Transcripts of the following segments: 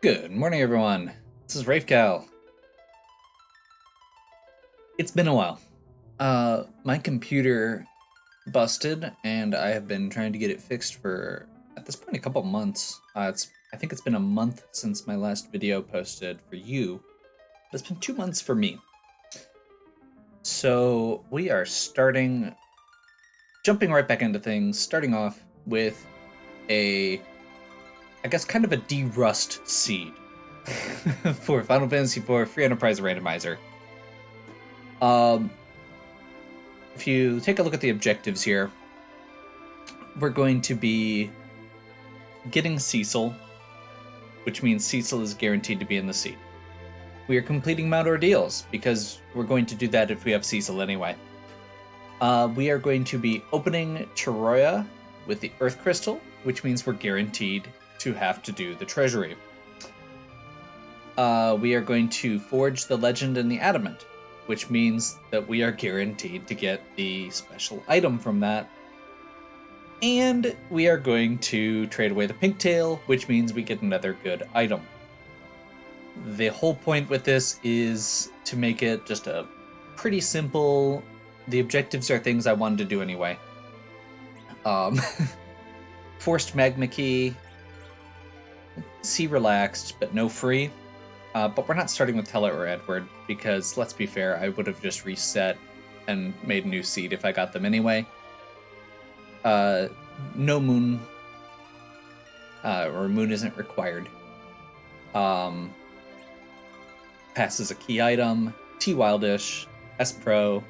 Good morning, everyone. This is Rafecal. It's been a while. My computer busted, and I have been trying to get it fixed for, at this point, a couple months. I think it's been a month since my last video posted for you. But it's been 2 months for me. So we are jumping right back into things, starting off with I guess kind of a de-rust seed for Final Fantasy IV Free Enterprise Randomizer. If you take a look at the objectives here, we're going to be getting Cecil, which means Cecil is guaranteed to be in the seed. We are completing Mount Ordeals, because we're going to do that if we have Cecil anyway. We are going to be opening Chiroya with the Earth Crystal, which means we're guaranteed to have to do the Treasury. We are going to forge the Legend and the Adamant, which means that we are guaranteed to get the special item from that. And we are going to trade away the Pinktail, which means we get another good item. The whole point with this is to make it just a pretty simple. The objectives are things I wanted to do anyway. Forced Magma Key, Sea Relaxed, but no free. But we're not starting with Tella or Edward, because let's be fair, I would have just reset and made a new seed if I got them anyway. No Moon, or Moon isn't required. Pass as a key item, T Wildish, S Pro.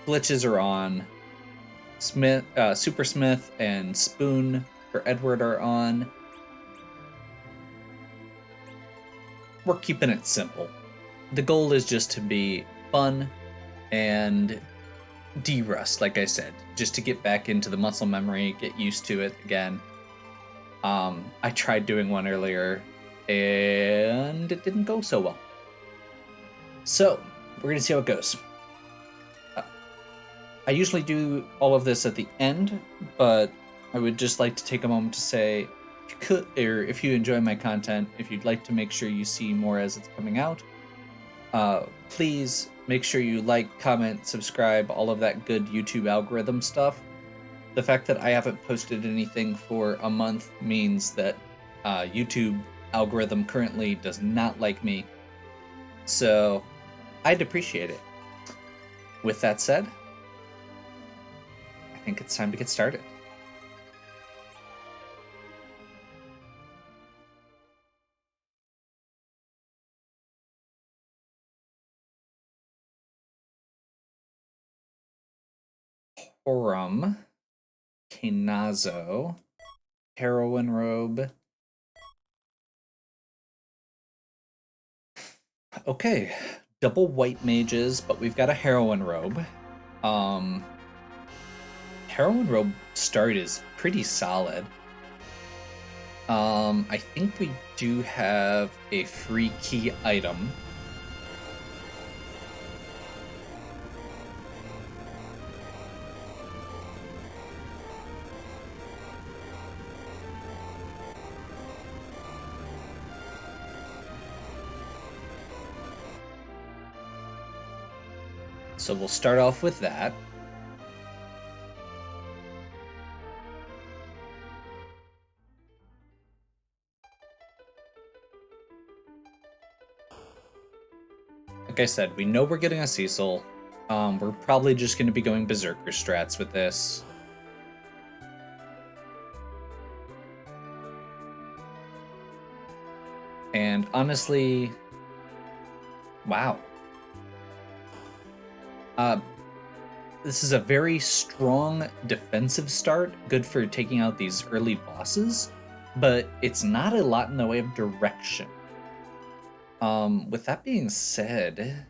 Glitches are on. Super Smith and Spoon for Edward are on. We're keeping it simple. The goal is just to be fun and de-rust, like I said, just to get back into the muscle memory, get used to it again. I tried doing one earlier, and it didn't go so well. So, we're going to see how it goes. I usually do all of this at the end, but I would just like to take a moment to say, if you enjoy my content, if you'd like to make sure you see more as it's coming out, please make sure you like, comment, subscribe, all of that good YouTube algorithm stuff. The fact that I haven't posted anything for a month means that YouTube algorithm currently does not like me, so I'd appreciate it. With that said, I think it's time to get started. Aurum, Kanazo, Heroine Robe. Okay, double white mages, but we've got a Heroine Robe. Heroine Robe start is pretty solid. I think we do have a free key item. So we'll start off with that. Like I said, we know we're getting a Cecil. We're probably just going to be going Berserker strats with this. And honestly, wow. This is a very strong defensive start, good for taking out these early bosses, but it's not a lot in the way of direction. With that being said,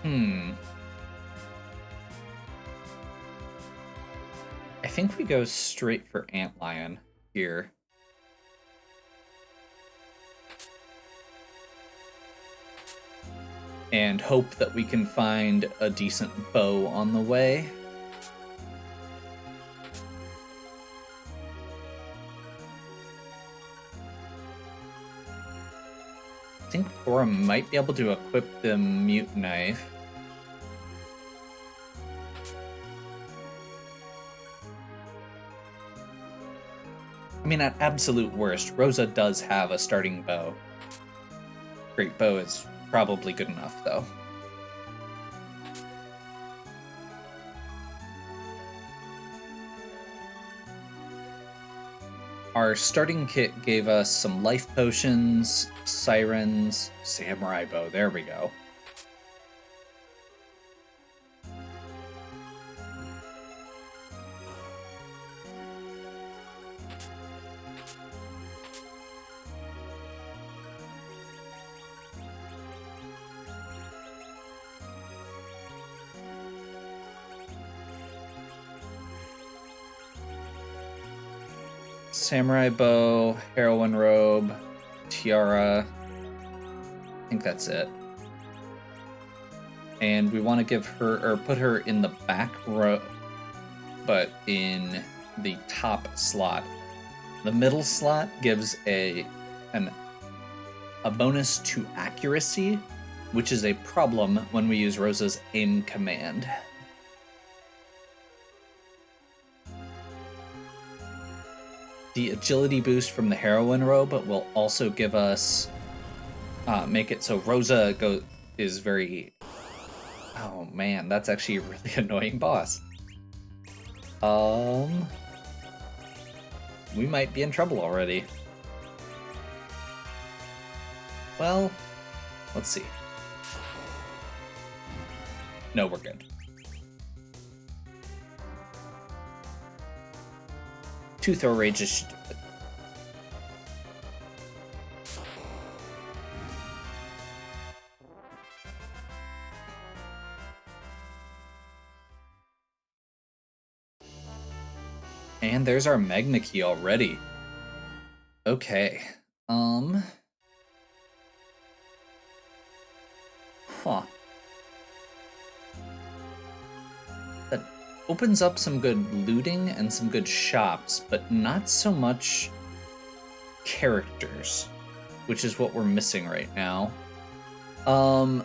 I think we go straight for Antlion here. And hope that we can find a decent bow on the way. think Cora might be able to equip the mute knife. I mean, at absolute worst, Rosa does have a starting bow. Great bow is probably good enough, though. Our starting kit gave us some life potions, sirens, samurai bow. There we go. Samurai bow, heroine robe, tiara. I think that's it. And we want to give her, or put her in the back row, but in the top slot. The middle slot gives a bonus to accuracy, which is a problem when we use Rosa's aim command. The agility boost from the heroine robe will also give us, make it so Rosa is very. Oh man, that's actually a really annoying boss. We might be in trouble already. Well, let's see. No, we're good. Two throw rages should do it. And there's our Magna Key already. Okay. Huh. That opens up some good looting and some good shops, but not so much characters, which is what we're missing right now. I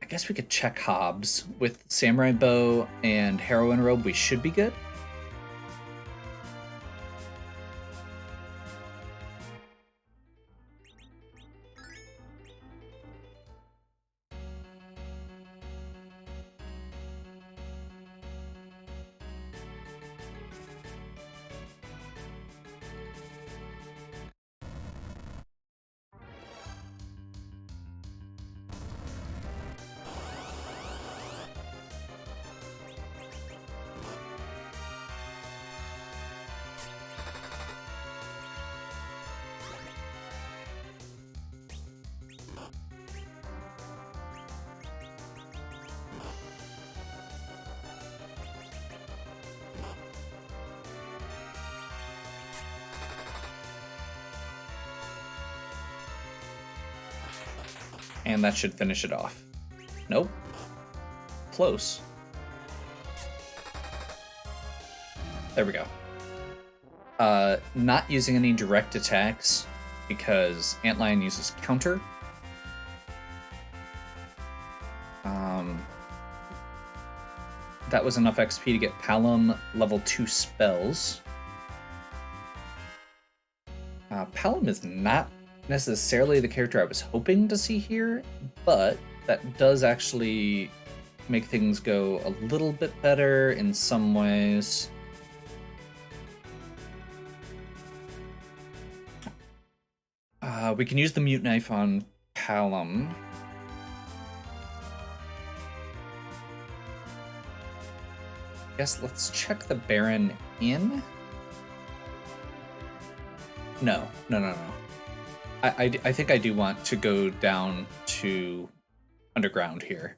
guess we could check Hobbs. With Samurai Bow and Heroine Robe, we should be good. And that should finish it off. Nope. Close. There we go. Not using any direct attacks because Antlion uses counter. That was enough XP to get Palom level 2 spells. Palom is not necessarily the character I was hoping to see here, but that does actually make things go a little bit better in some ways. We can use the Mute Knife on Palom. Guess let's check the Baron in. No. I think I do want to go down to Underground here.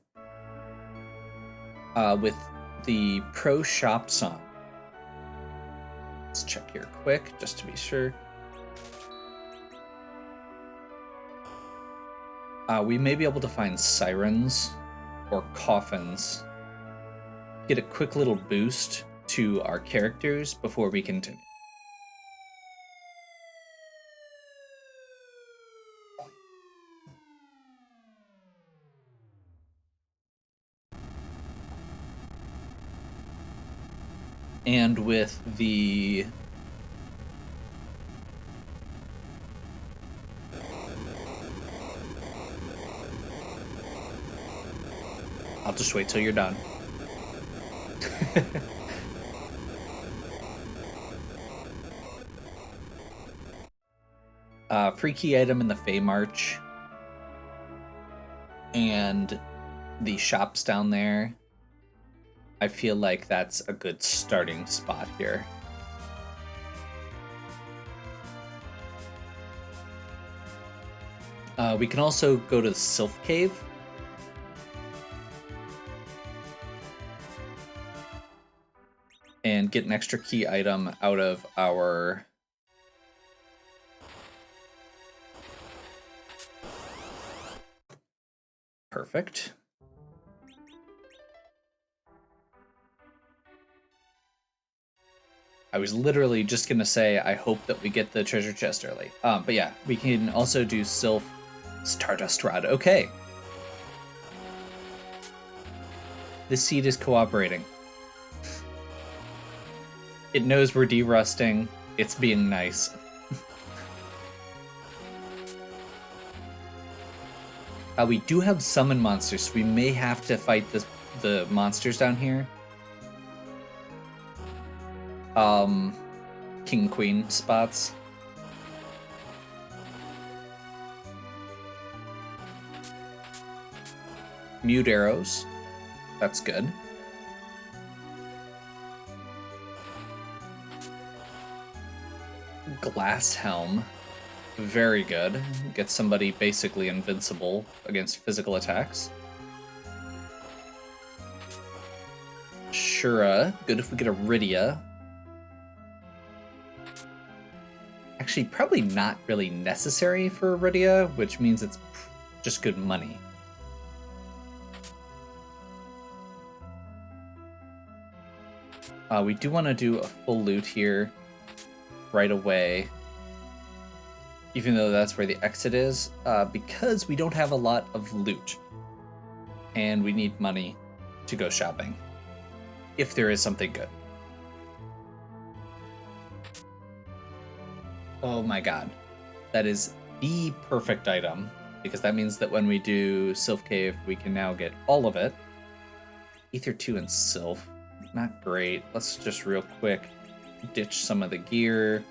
With the Pro Shops on. Let's check here quick, just to be sure. We may be able to find sirens or coffins. Get a quick little boost to our characters before we continue. And with the I'll just wait till you're done. Free key item in the Fey March. And the shops down there. I feel like that's a good starting spot here. We can also go to the Sylph Cave. And get an extra key item out of our perfect. I was literally just gonna say I hope that we get the treasure chest early. But yeah, we can also do Sylph Stardust Rod. Okay. The seed is cooperating. It knows we're derusting. It's being nice. We do have summon monsters, so we may have to fight the monsters down here. King Queen spots. Mute arrows. That's good. Glass helm. Very good. Get somebody basically invincible against physical attacks. Shura. Good if we get a Rydia. Actually, probably not really necessary for Rydia, which means it's just good money. We do want to do a full loot here right away, even though that's where the exit is, because we don't have a lot of loot, and we need money to go shopping, if there is something good. Oh my god. That is the perfect item, because that means that when we do Sylph Cave, we can now get all of it. Ether 2 and Sylph. Not great. Let's just real quick ditch some of the gear.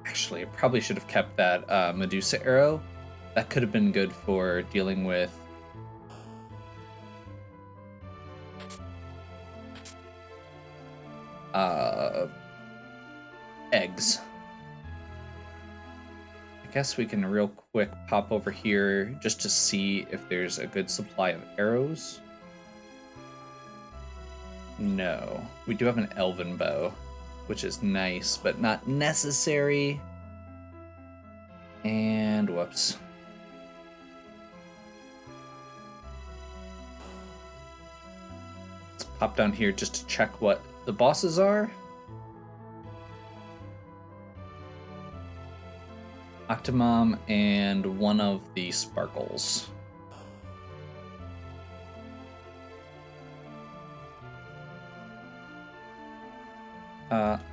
Actually, I probably should have kept that Medusa arrow. That could have been good for dealing with eggs. I guess we can real quick pop over here just to see if there's a good supply of arrows. No. We do have an elven bow, which is nice, but not necessary. And whoops. Let's pop down here just to check what the bosses are. Octomom and one of the sparkles.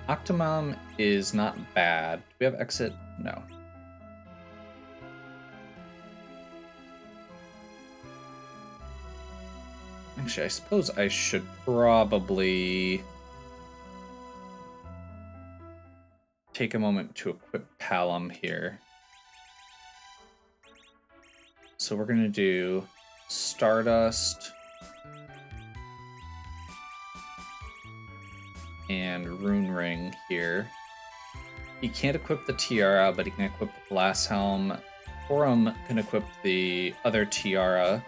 Octomom is not bad. Do we have exit? No. Actually, I suppose I should probably take a moment to equip Palom here. So we're going to do Stardust and Rune Ring here. He can't equip the Tiara, but he can equip the Glass Helm. Forum can equip the other Tiara.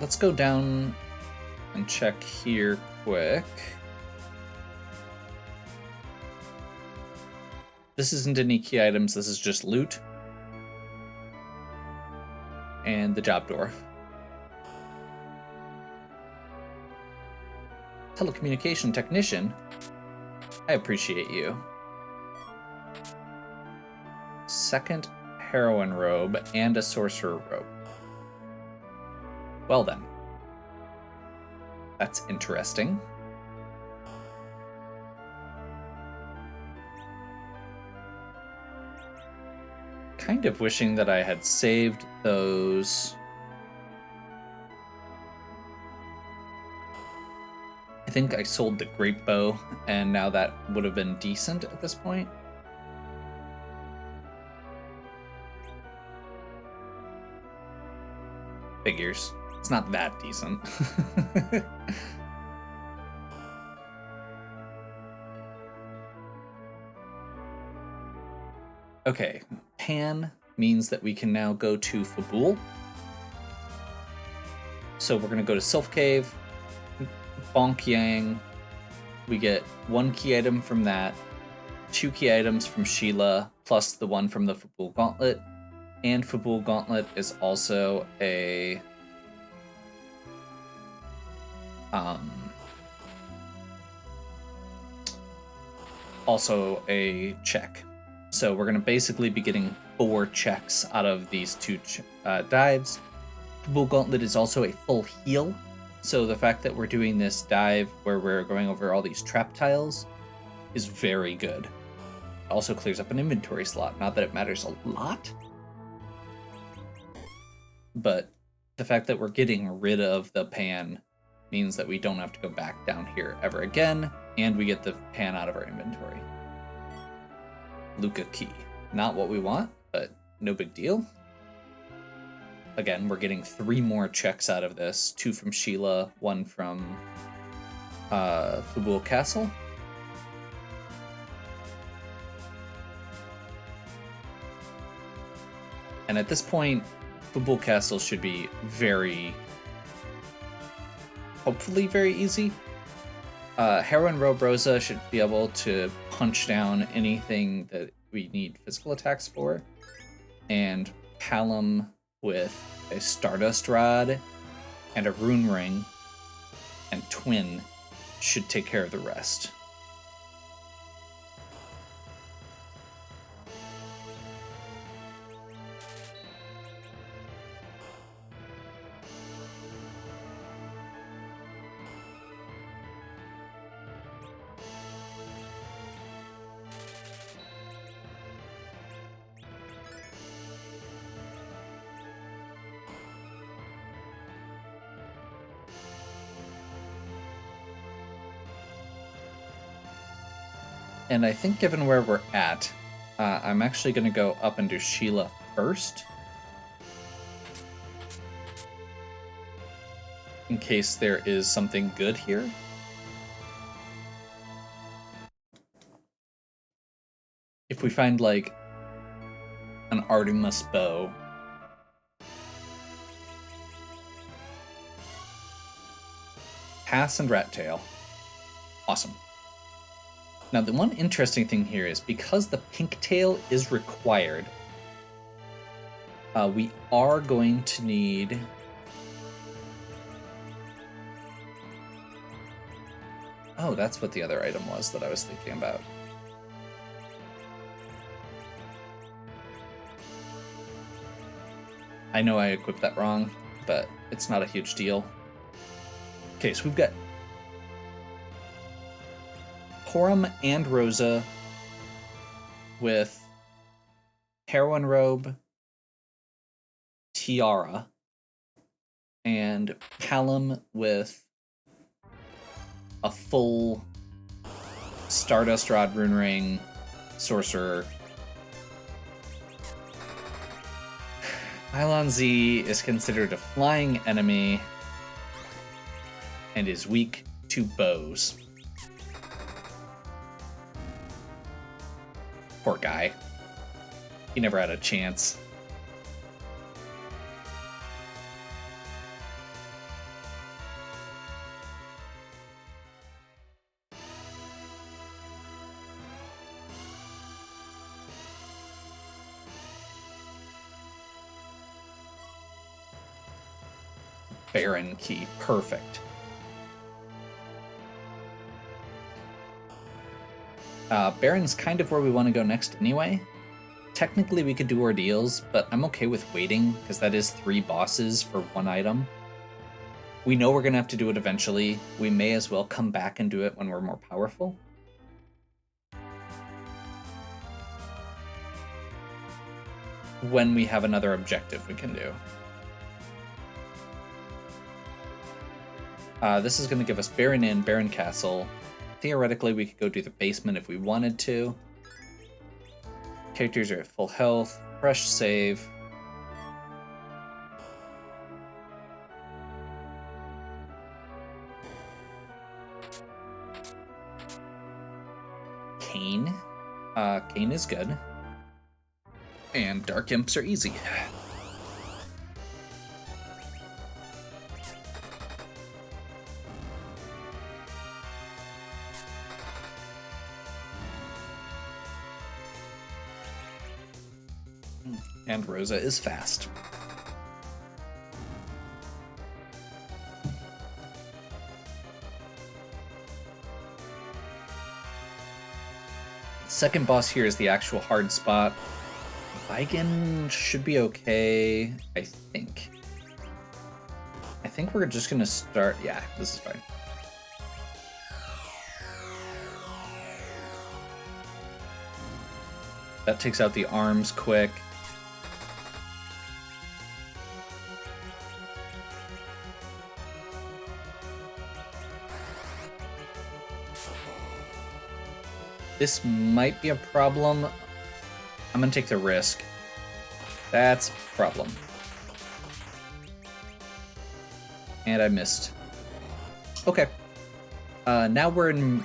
Let's go down and check here quick. This isn't any key items, this is just loot. And the job dwarf. Telecommunication technician. I appreciate you. Second heroine robe and a sorcerer robe. Well then. That's interesting. Kind of wishing that I had saved those. I think I sold the grape bow, and now that would have been decent at this point. Figures. It's not that decent. Okay, Pan means that we can now go to Fabul. So we're going to go to Sylph Cave, Bonk Yang. We get 1 key item from that, 2 key items from Sheila, plus the 1 from the Fabul Gauntlet. And Fabul Gauntlet is also a check. So we're going to basically be getting 4 checks out of these 2 dives. Fabul Gauntlet is also a full heal. So the fact that we're doing this dive where we're going over all these trap tiles is very good. It also clears up an inventory slot. Not that it matters a lot, but the fact that we're getting rid of the pan means that we don't have to go back down here ever again, and we get the pan out of our inventory. Luca key. Not what we want, but no big deal. Again, we're getting 3 more checks out of this. 2 from Sheila, 1 from Fabul Castle. And at this point, Fabul Castle should be hopefully very easy. Heroine Robe Rosa should be able to punch down anything that we need physical attacks for. And Callum with a Stardust Rod and a Rune Ring and Twin should take care of the rest. And I think given where we're at, I'm actually going to go up and do Sheila first. In case there is something good here. If we find, like, an Artemis bow. Pass and Rat Tail. Awesome. Now, the one interesting thing here is because the pink tail is required, we are going to need oh, that's what the other item was that I was thinking about. I know I equipped that wrong, but it's not a huge deal. Okay, so we've got Porum and Rosa with Heroine Robe, Tiara, and Callum with a full Stardust Rod, Rune Ring, Sorcerer. Pylon Z is considered a flying enemy and is weak to bows. Poor guy. He never had a chance. Baron key. Perfect. Baron's kind of where we want to go next anyway. Technically, we could do ordeals, but I'm okay with waiting, because that is 3 bosses for 1 item. We know we're going to have to do it eventually. We may as well come back and do it when we're more powerful. When we have another objective we can do. This is going to give us Baron Inn, Baron Castle. Theoretically, we could go do the basement if we wanted to. Characters are at full health. Fresh save. Kane. Kane is good. And Dark Imps are easy. And Rosa is fast. Second boss here is the actual hard spot. Vigan should be okay, I think. I think we're just gonna start... Yeah, this is fine. That takes out the arms quick. This might be a problem. I'm gonna take the risk. That's a problem. And I missed. Okay. Now we're in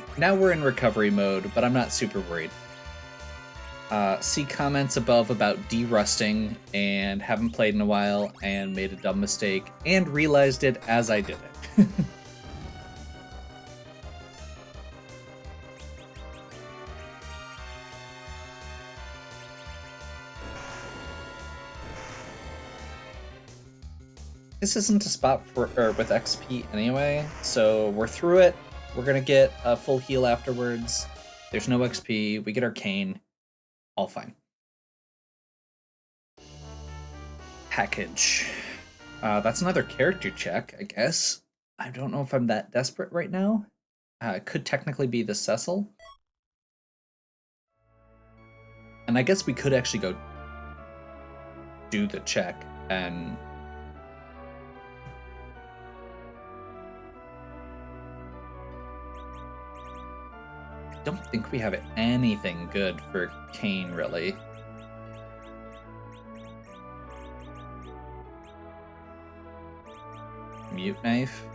recovery mode, but I'm not super worried. See comments above about derusting and haven't played in a while and made a dumb mistake and realized it as I did it. This isn't a spot for with XP anyway, so we're through it. We're gonna get a full heal afterwards. There's no XP. We get our cane. All fine. Package. That's another character check, I guess. I don't know if I'm that desperate right now. It could technically be the Cecil. And I guess we could actually go do the check and... I don't think we have anything good for Kane, really. Mute Knife.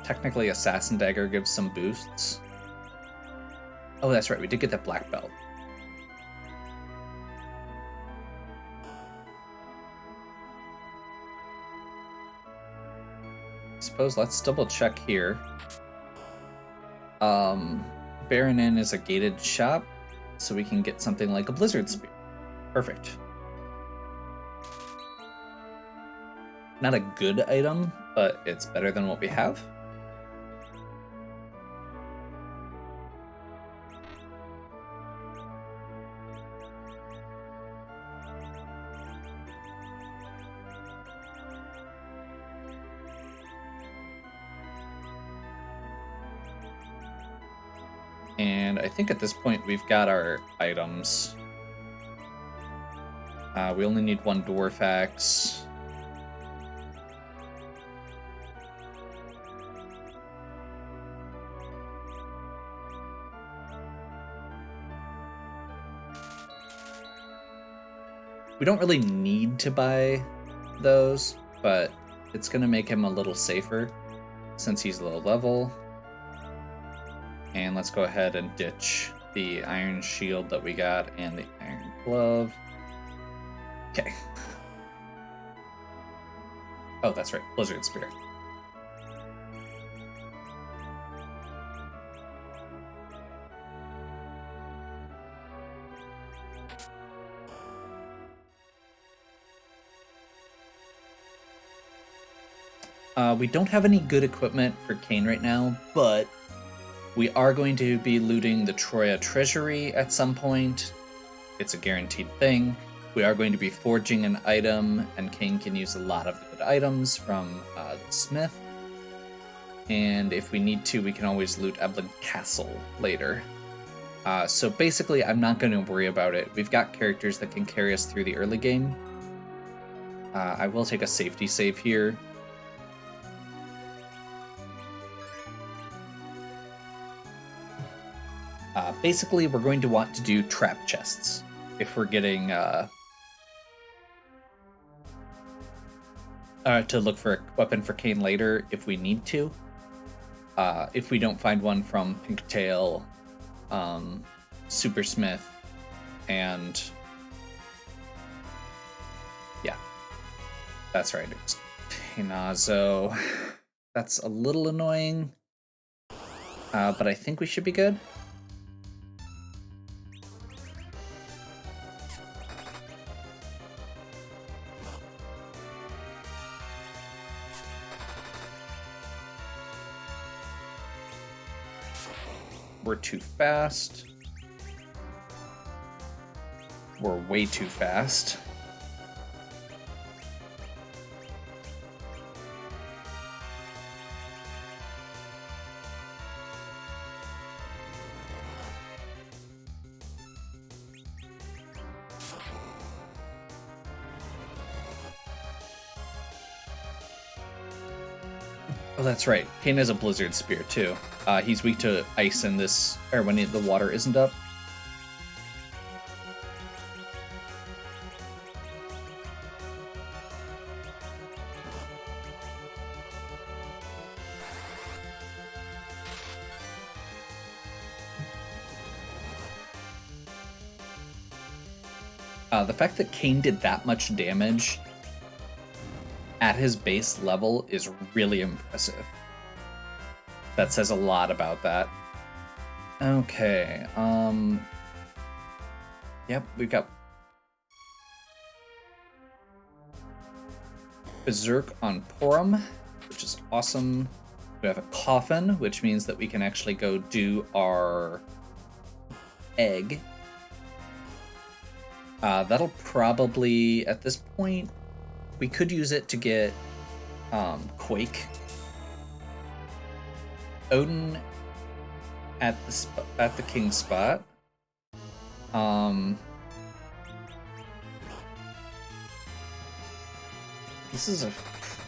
Technically, Assassin Dagger gives some boosts. Oh, that's right, we did get that black belt. I suppose let's double check here. Baron Inn is a gated shop, so we can get something like a Blizzard Spear. Perfect. Not a good item, but it's better than what we have. And I think at this point we've got our items. We only need 1 Dwarf Axe. We don't really need to buy those, but it's going to make him a little safer since he's low level. And let's go ahead and ditch the iron shield that we got and the iron glove. Okay. Oh, that's right. Blizzard Spear. We don't have any good equipment for Kane right now, but we are going to be looting the Troya treasury at some point. It's a guaranteed thing. We are going to be forging an item, and Kane can use a lot of good items from the smith. And if we need to, we can always loot Eblin Castle later. So basically, I'm not going to worry about it. We've got characters that can carry us through the early game. I will take a safety save here. Basically, we're going to want to do trap chests if we're getting to look for a weapon for Kane later if we need to. If we don't find one from Pinktail, Supersmith, and yeah, that's right. It's Penazo. That's a little annoying, but I think we should be good. We're too fast. We're way too fast. Oh, that's right. Kane has a Blizzard Spear, too. He's weak to ice in this, or when the water isn't up. The fact that Kane did that much damage at his base level is really impressive. That says a lot about that. Okay, yep, we've got Berserk on Porum, which is awesome. We have a Coffin, which means that we can actually go do our egg. That'll probably, at this point, we could use it to get Quake. Odin at the king spot. This is a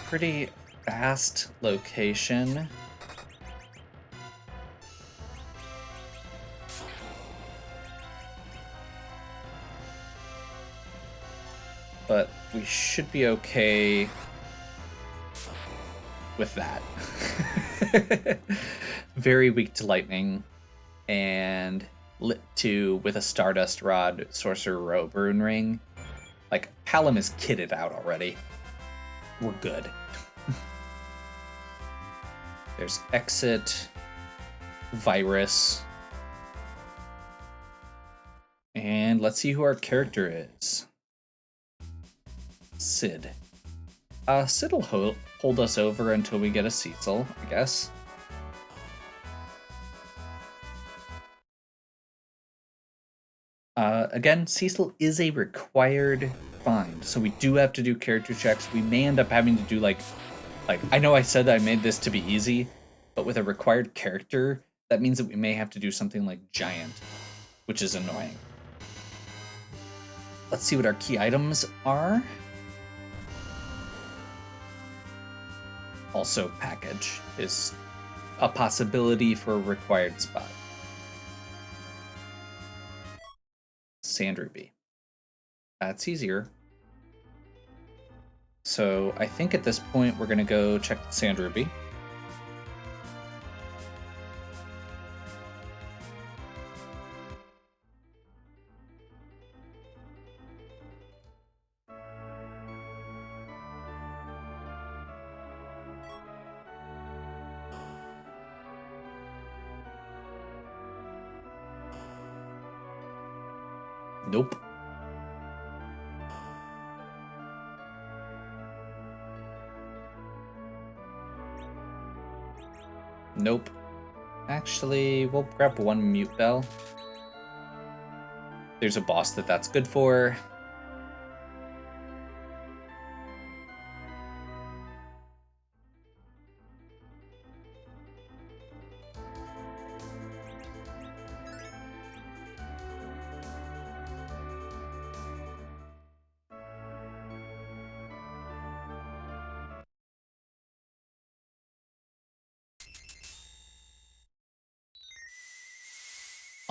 pretty vast location. But we should be okay with that. Very weak to lightning, and lit to with a Stardust Rod, Sorcerer Robe, Rune Ring. Like, Hallam is kitted out already. We're good. There's Exit, Virus, and let's see who our character is. Sid. Sid will hold us over until we get a Cecil, I guess. Again, Cecil is a required find, so we do have to do character checks. We may end up having to do like I know I said I made this to be easy, but with a required character, that means that we may have to do something like Giant, which is annoying. Let's see what our key items are. Also, package is a possibility for a required spot. Sand Ruby. That's easier. So I think at this point we're going to go check the Sand Ruby. Nope. Nope. Actually, we'll grab one Mute Bell. There's a boss that's good for.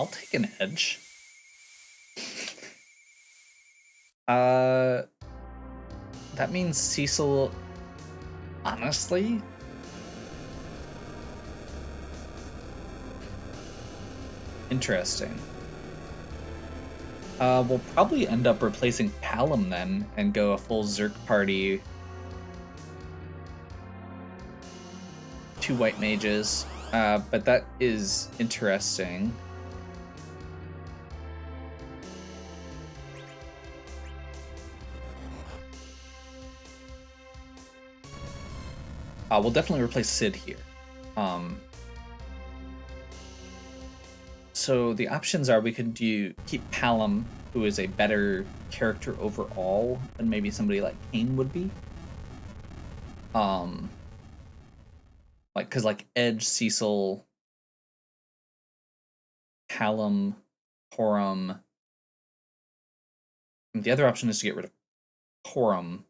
I'll take an edge. That means Cecil, honestly, interesting. We'll probably end up replacing Palom then and go a full Zerk party. 2 white mages, but that is interesting. We'll definitely replace Sid here. So the options are we could keep Palom, who is a better character overall than maybe somebody like Kane would be. Cause Edge, Cecil, Palom, Porum. And the other option is to get rid of Porum.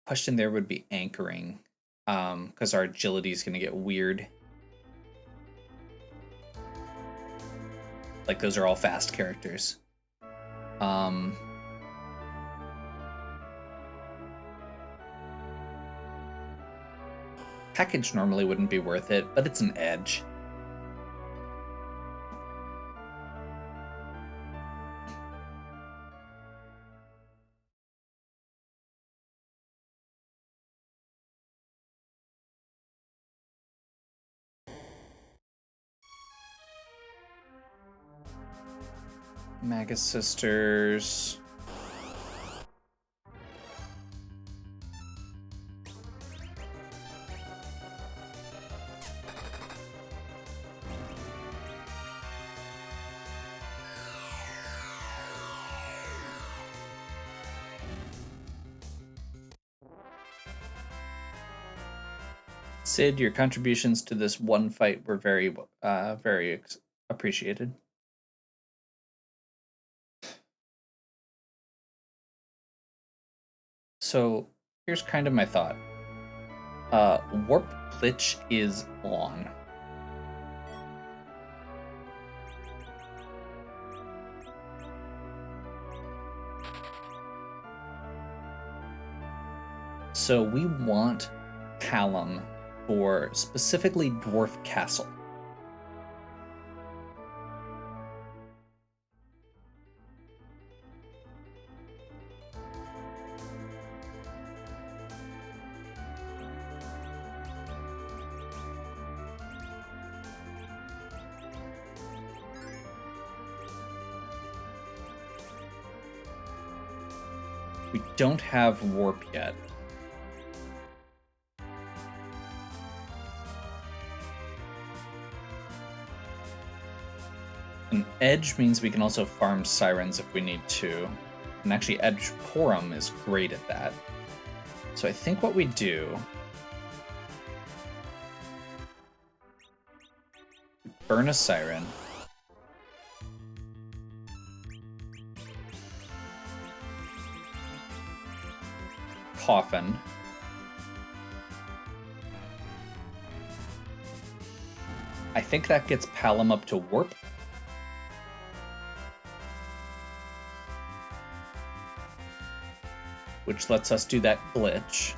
Question there would be anchoring, because our agility is going to get weird. Like, those are all fast characters. Package normally wouldn't be worth it, but it's an edge. Magus Sisters. Sid, your contributions to this one fight were very appreciated. So here's kind of my thought. Warp Glitch is on. So we want Palom for specifically Dwarf Castle. We don't have Warp yet. An Edge means we can also farm Sirens if we need to. And actually Edge Porum is great at that. So I think what we do... burn a Siren. Coffin. I think that gets Palom up to Warp. Which lets us do that glitch.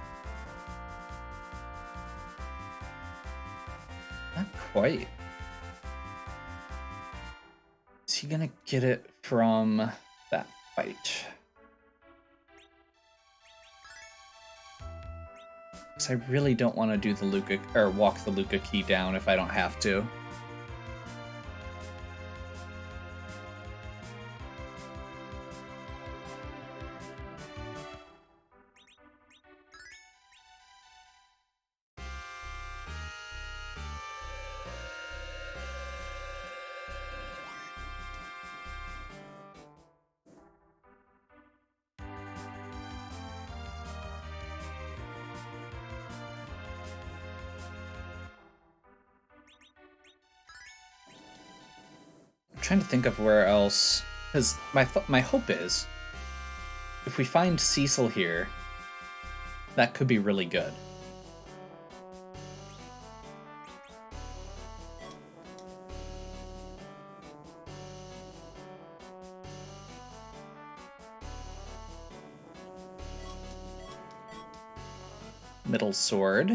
Not quite. Is he gonna get it from that fight? Because I really don't want to do the Luca, or walk the Luca key down if I don't have to. trying to think of where else, because my hope is if we find Cecil here, that could be really good. Middle sword.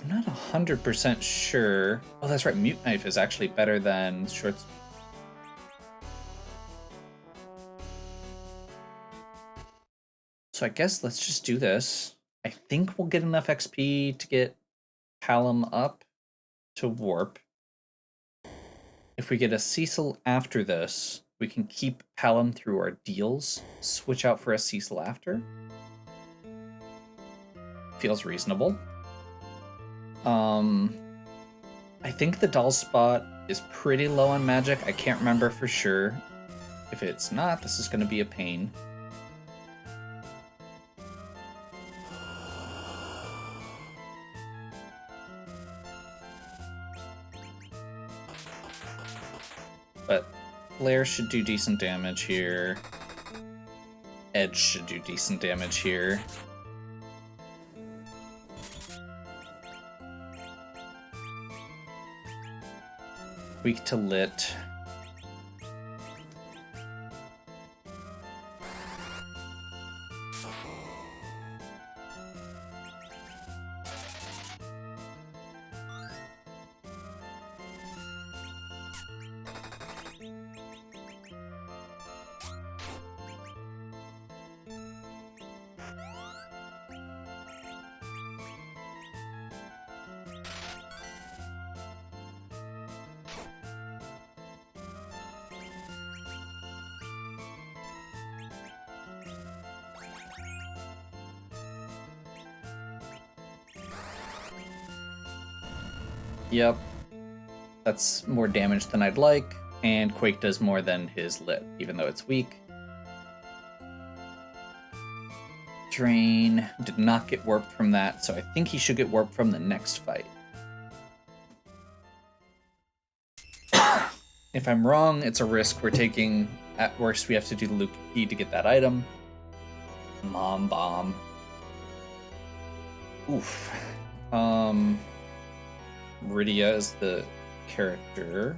I'm not 100% sure. Oh, that's right. Mute Knife is actually better than short. So I guess let's just do this. I think we'll get enough XP to get Palom up to warp. If we get a Cecil after this, we can keep Palom through our deals, switch out for a Cecil after. Feels reasonable. I think the doll spot is pretty low on magic. I can't remember for sure. If it's not, this is going to be a pain. But Flare should do decent damage here. Edge should do decent damage here. Weak to lit. Yep. That's more damage than I'd like, and Quake does more than his lit, even though it's weak. Drain did not get warped from that, so I think he should get warped from the next fight. If I'm wrong, it's a risk we're taking. At worst, we have to do the Luke key to get that item. Mom bomb. Oof. Rydia is the character.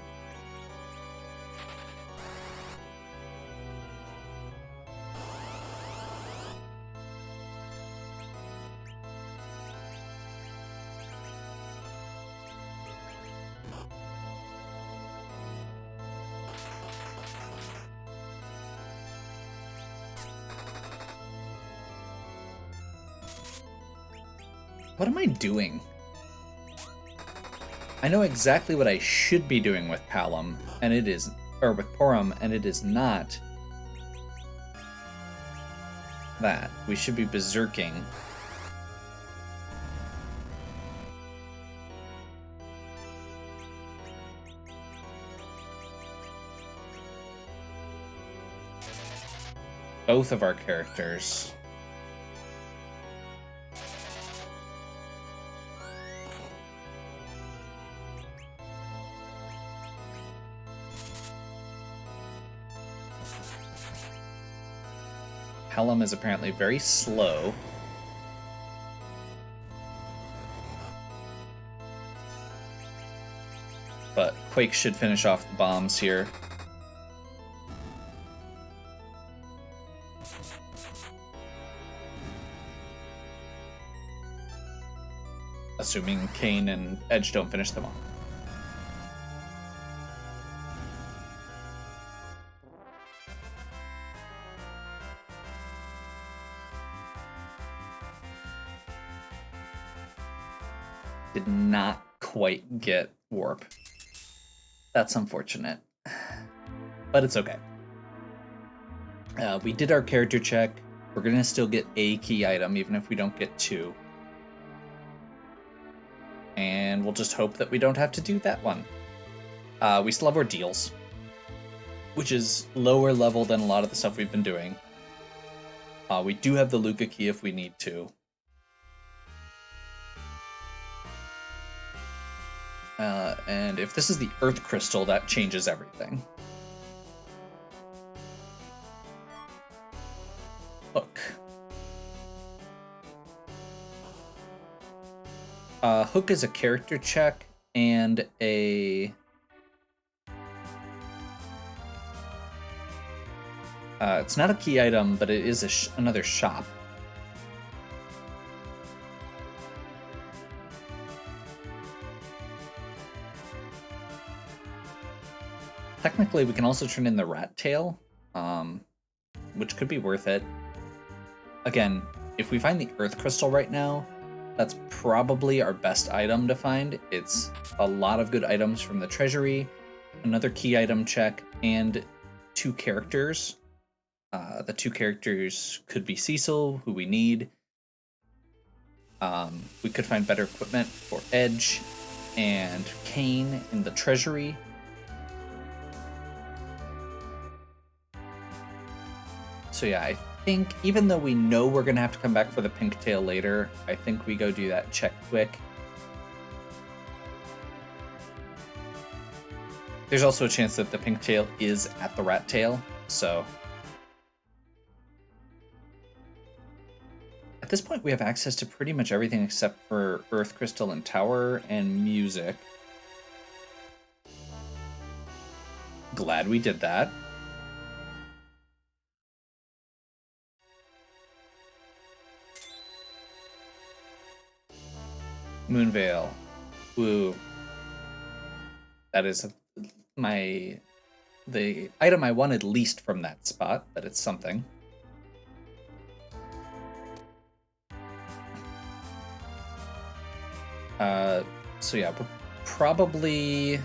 What am I doing? I know exactly what I should be doing with Palom, and it is, or with Porom, and it is not that. We should be berserking. Both of our characters. Palom is apparently very slow. But Quake should finish off the bombs here. Assuming Kane and Edge don't finish them off. Did not quite get warp. That's unfortunate, but it's okay. We did our character check. We're gonna still get a key item, even if we don't get two. And we'll just hope that we don't have to do that one. We still have Ordeals, which is lower level than a lot of the stuff we've been doing. We do have the Luca key if we need to. And if this is the Earth Crystal, that changes everything. Hook. Hook is a character check and a... it's not a key item, but it is another shop. Technically, we can also turn in the rat tail, which could be worth it. Again, if we find the Earth Crystal right now, that's probably our best item to find. It's a lot of good items from the treasury, another key item check, and 2 characters. The 2 characters could be Cecil, who we need. We could find better equipment for Edge and Kane in the treasury. So yeah, I think even though we know we're gonna have to come back for the pink tail later, I think we go do that check quick. There's also a chance that the pink tail is at the rat tail, so at this point we have access to pretty much everything except for Earth Crystal and Tower and music. Glad we did that. Moonveil. Woo. That is the item I wanted least from that spot, but it's something. So yeah, we're probably...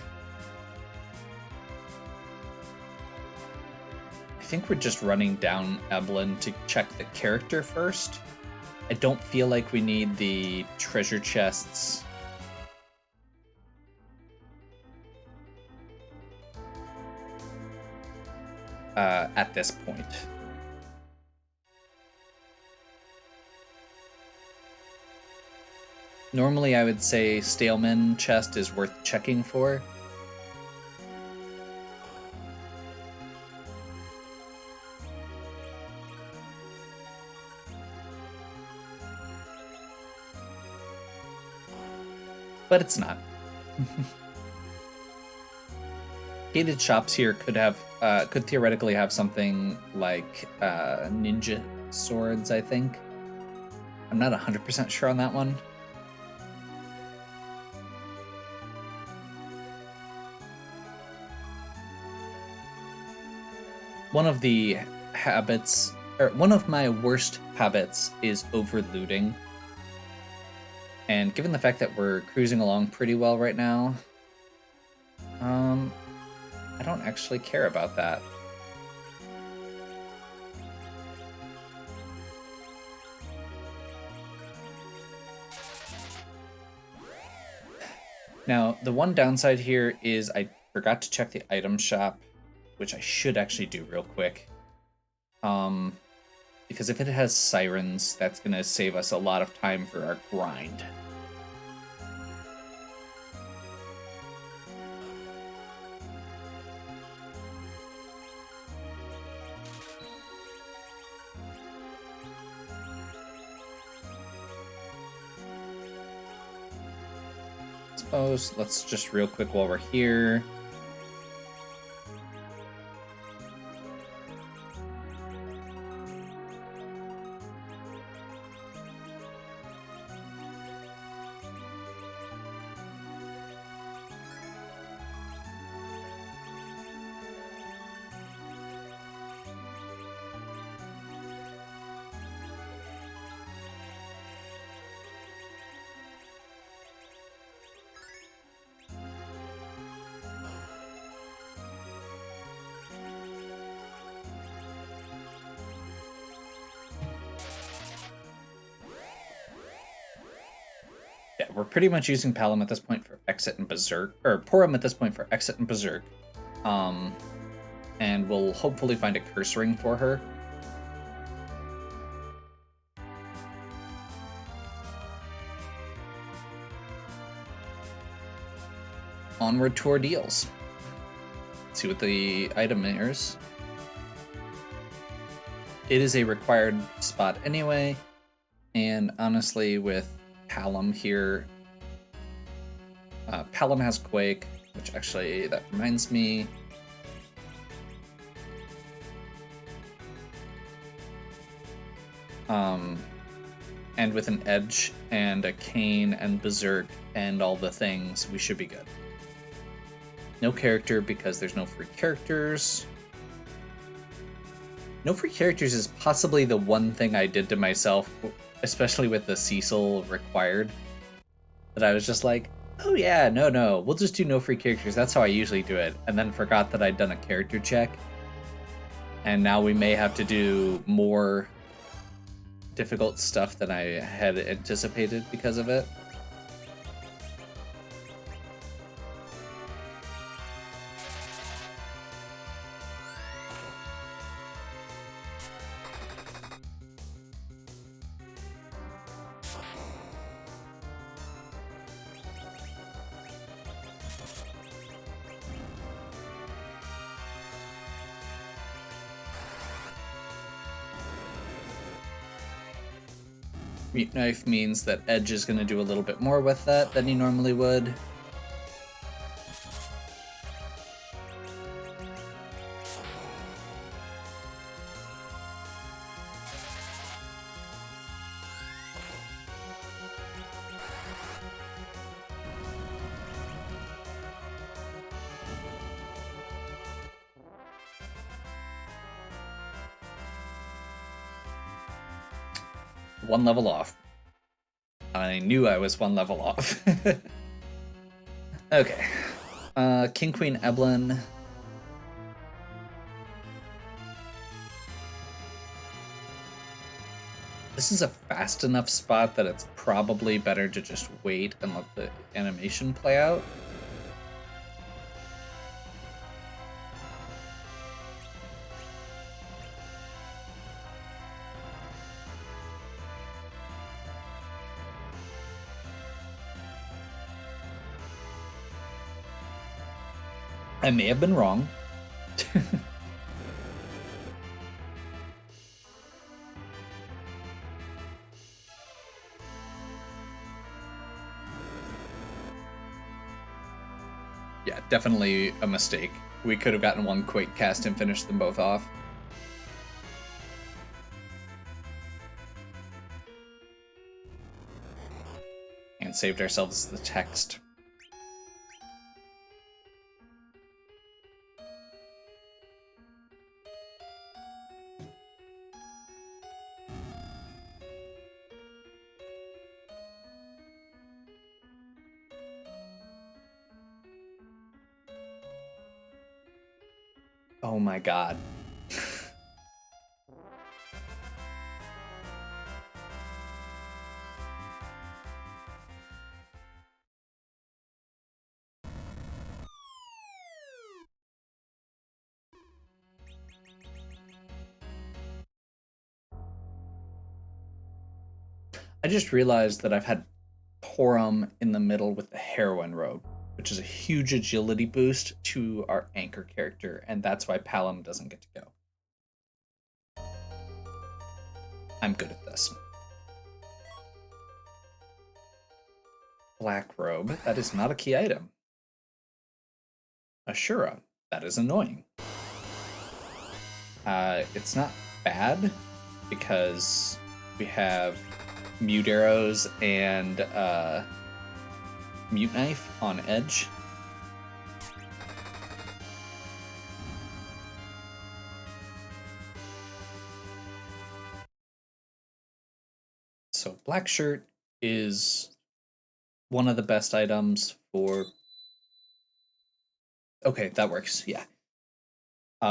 I think we're just running down Eblin to check the character first. I don't feel like we need the treasure chests. At this point. Normally I would say Staleman chest is worth checking for. But it's not. Gated shops here could theoretically have something like ninja swords, I think. I'm not 100% sure on that one. One of the habits, or one of my worst habits, is overlooting. And given the fact that we're cruising along pretty well right now, I don't actually care about that. Now, the one downside here is I forgot to check the item shop, which I should actually do real quick. Because if it has sirens, that's going to save us a lot of time for our grind. Suppose let's just real quick while we're here. Yeah, we're pretty much using Palom at this point for Exit and Berserk, or Porum at this point for Exit and Berserk. And we'll hopefully find a curse ring for her. Onward to our deals. Let's see what the item is. It is a required spot anyway, and honestly, with Palom here, Palom has Quake, which actually, that reminds me. And with an Edge and a Cane and Berserk and all the things, we should be good. No character because there's no free characters. No free characters is possibly the one thing I did to myself, especially with the Cecil required, that I was just like, oh yeah, no, we'll just do no free characters. That's how I usually do it. And then forgot that I'd done a character check. And now we may have to do more difficult stuff than I had anticipated because of it. Mute Knife means that Edge is going to do a little bit more with that than he normally would. One level off. I knew I was one level off. Okay. King Queen Eblin. This is a fast enough spot that it's probably better to just wait and let the animation play out. I may have been wrong. Yeah, definitely a mistake. We could have gotten one Quake cast and finished them both off. And saved ourselves the text. Oh my god. I just realized that I've had Porum in the middle with the Heroine robe, which is a huge agility boost to our anchor character, and that's why Palom doesn't get to go. I'm good at this. Black robe, that is not a key item. Ashura, that is annoying. It's not bad because we have Mute Arrows and Mute Knife on Edge. So Black Shirt is one of the best items for... Okay, that works, yeah.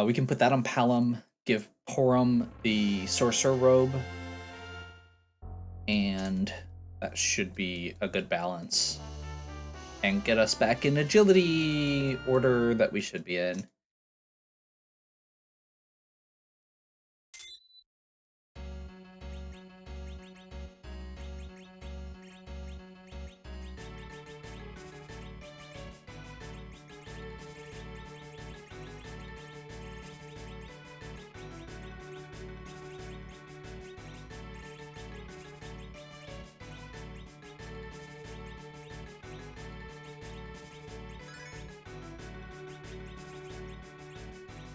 We can put that on Palom, give Porum the Sorcerer Robe, and That should be a good balance. And get us back in agility order that we should be in.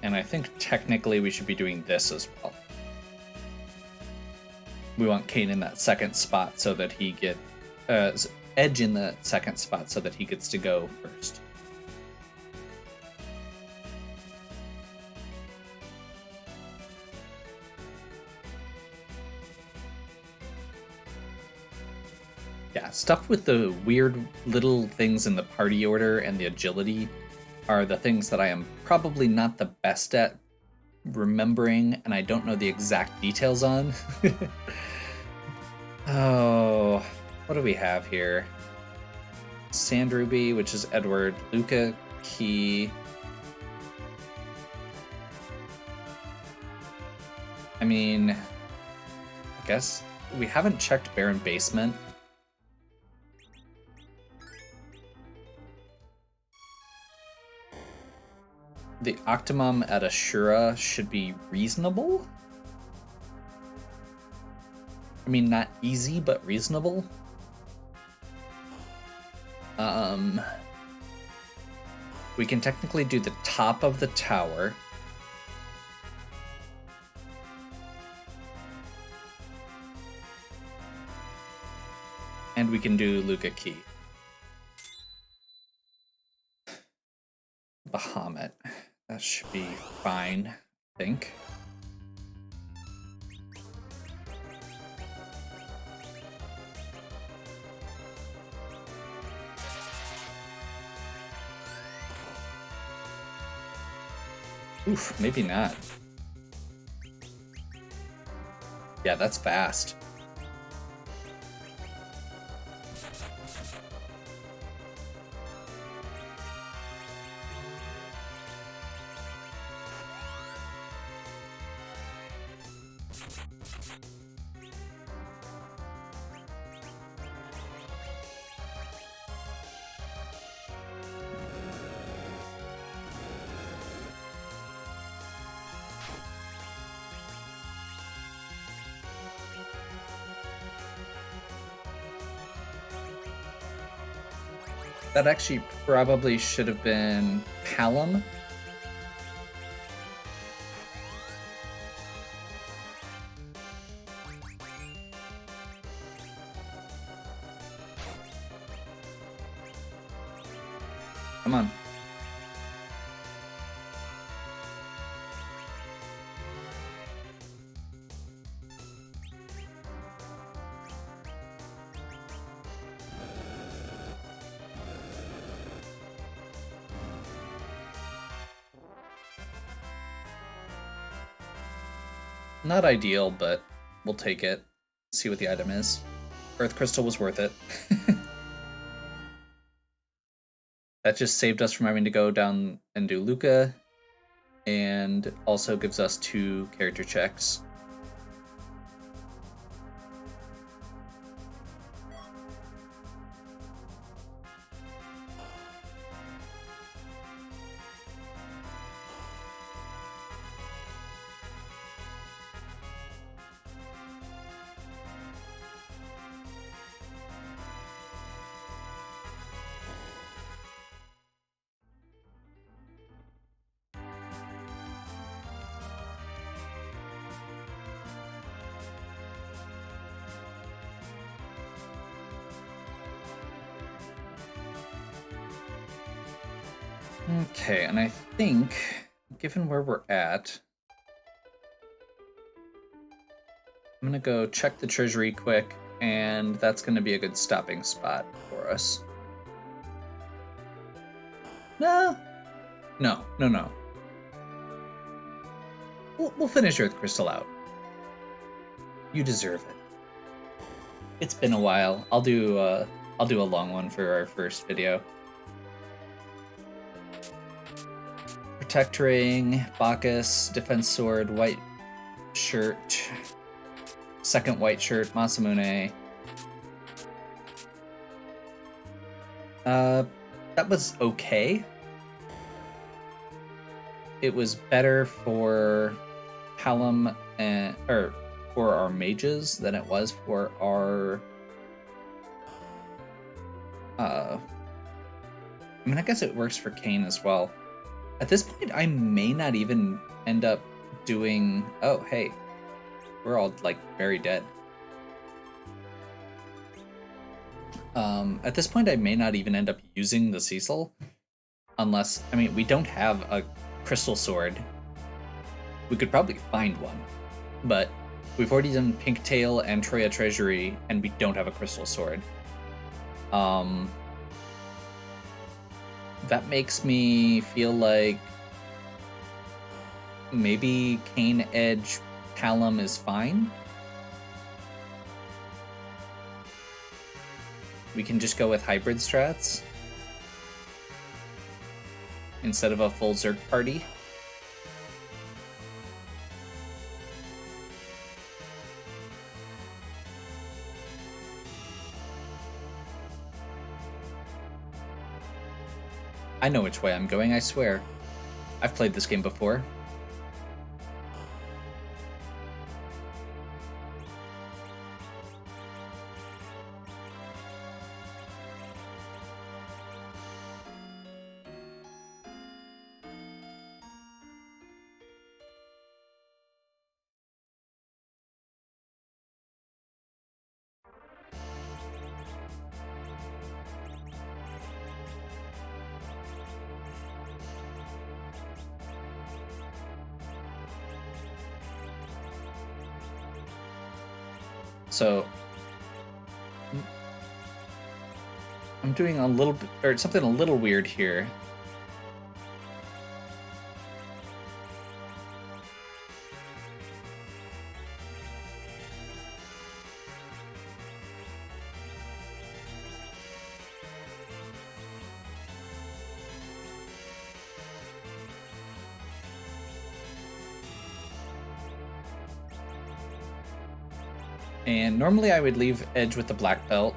And I think technically we should be doing this as well. We want Kane in that second spot so that he Edge in the second spot so that he gets to go first. Yeah, stuff with the weird little things in the party order and the agility are the things that I am probably not the best at remembering, and I don't know the exact details on. Oh, what do we have here? Sandruby, which is Edward, Luca, Key. I mean, I guess we haven't checked Baron Basement. The Octomom at Ashura should be reasonable. I mean, not easy, but reasonable. We can technically do the top of the tower. And we can do Luca Key. Bahamut. That should be fine, I think. Oof, maybe not. Yeah, that's fast. That actually probably should have been Callum. Come on. Not ideal, but we'll take it. See what the item is. Earth Crystal was worth it. That just saved us from having to go down and do Luca, and also gives us 2 character checks. Okay, and I think, given where we're at, I'm gonna go check the treasury quick, and that's gonna be a good stopping spot for us. No. We'll finish Earth Crystal out. You deserve it. It's been a while. I'll do a long one for our first video. Protect Ring, Bacchus, Defense Sword, White Shirt, second White Shirt, Masamune. That was okay. It was better for Hallam and for our mages than it was for our I mean, I guess it works for Kane as well. At this point, I may not even end up doing... Oh, hey. We're all, like, very dead. At this point, I may not even end up using the Cecil. Unless... I mean, we don't have a crystal sword. We could probably find one. But we've already done Pinktail and Troya Treasury, and we don't have a crystal sword. That makes me feel like maybe Kane Edge Hallam is fine. We can just go with hybrid strats instead of a full Zerg party. I know which way I'm going, I swear. I've played this game before. So I'm doing a little bit, or something a little weird here. And normally I would leave Edge with the black belt,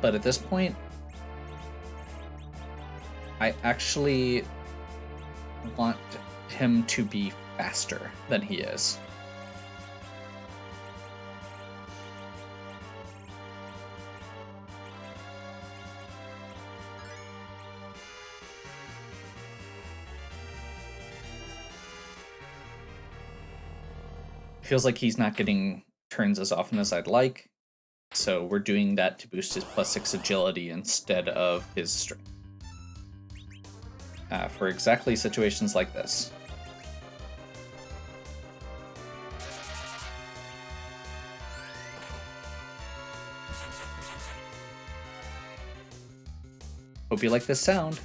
but at this point, I actually want him to be faster than he is. Feels like he's not getting turns as often as I'd like, so we're doing that to boost his +6 agility instead of his strength. For exactly situations like this. Hope you like this sound.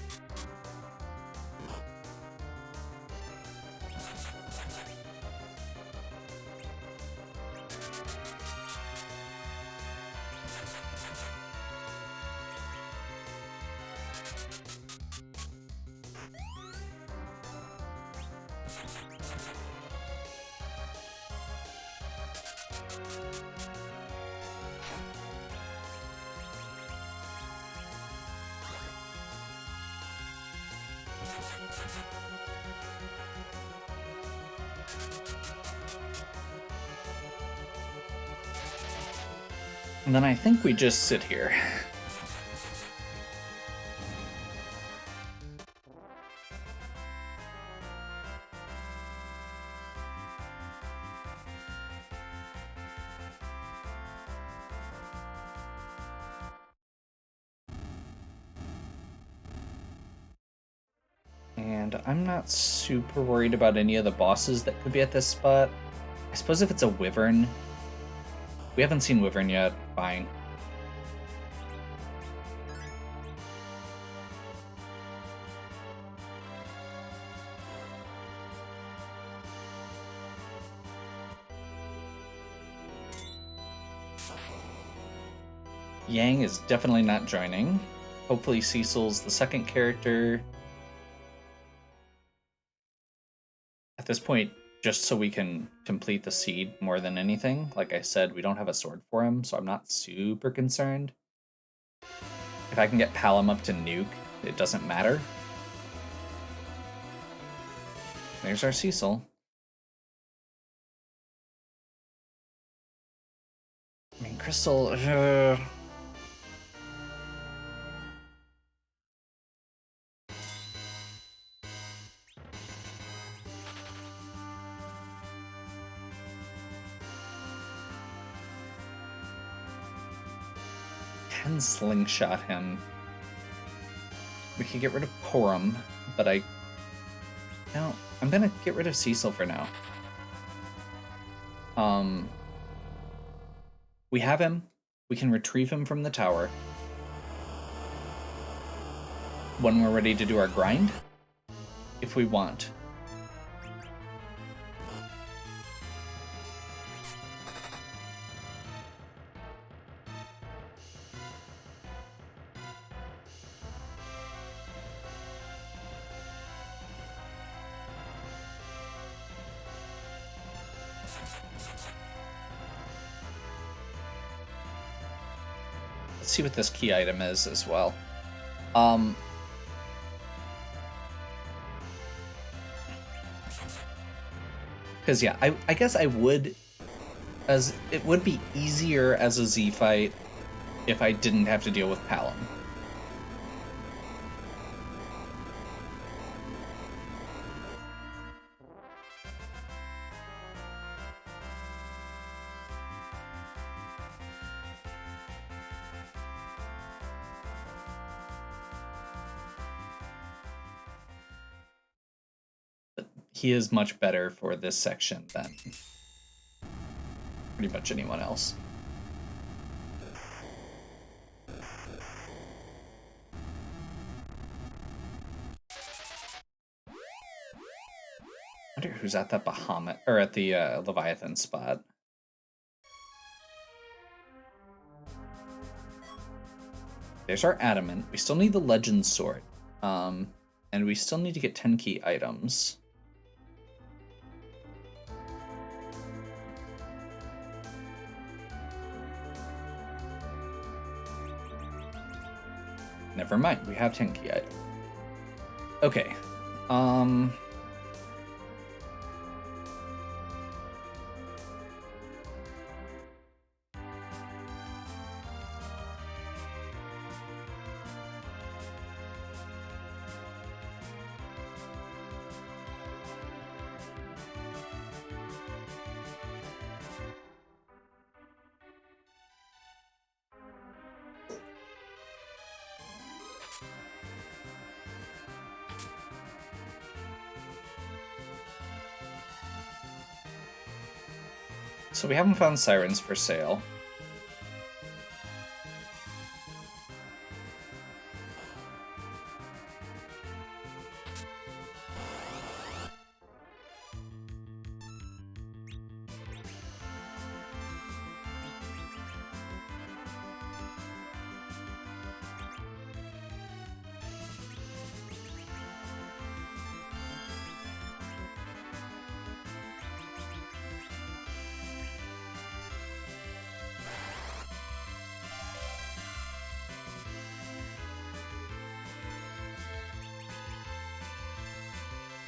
And then I think we just sit here. And I'm not super worried about any of the bosses that could be at this spot. I suppose if it's a Wyvern. We haven't seen Wyvern yet. Fine. Yang is definitely not joining. Hopefully Cecil's the second character. At this point, just so we can complete the seed more than anything. Like I said, we don't have a sword for him, so I'm not super concerned. If I can get Palom up to nuke, it doesn't matter. There's our Cecil. I mean, Crystal... Can slingshot him. We could get rid of Porum, but no, I'm gonna get rid of Cecil for now. We have him. We can retrieve him from the tower. When we're ready to do our grind, if we want. Let's see what this key item is as well. Because yeah, I guess I would, as it would be easier as a Z fight if I didn't have to deal with Palom. He is much better for this section than pretty much anyone else. I wonder who's at that Bahamut, or at the Leviathan spot. There's our Adamant. We still need the Legend Sword. And we still need to get 10 key items. Never mind, we have 10 key items. Okay. So we haven't found sirens for sale.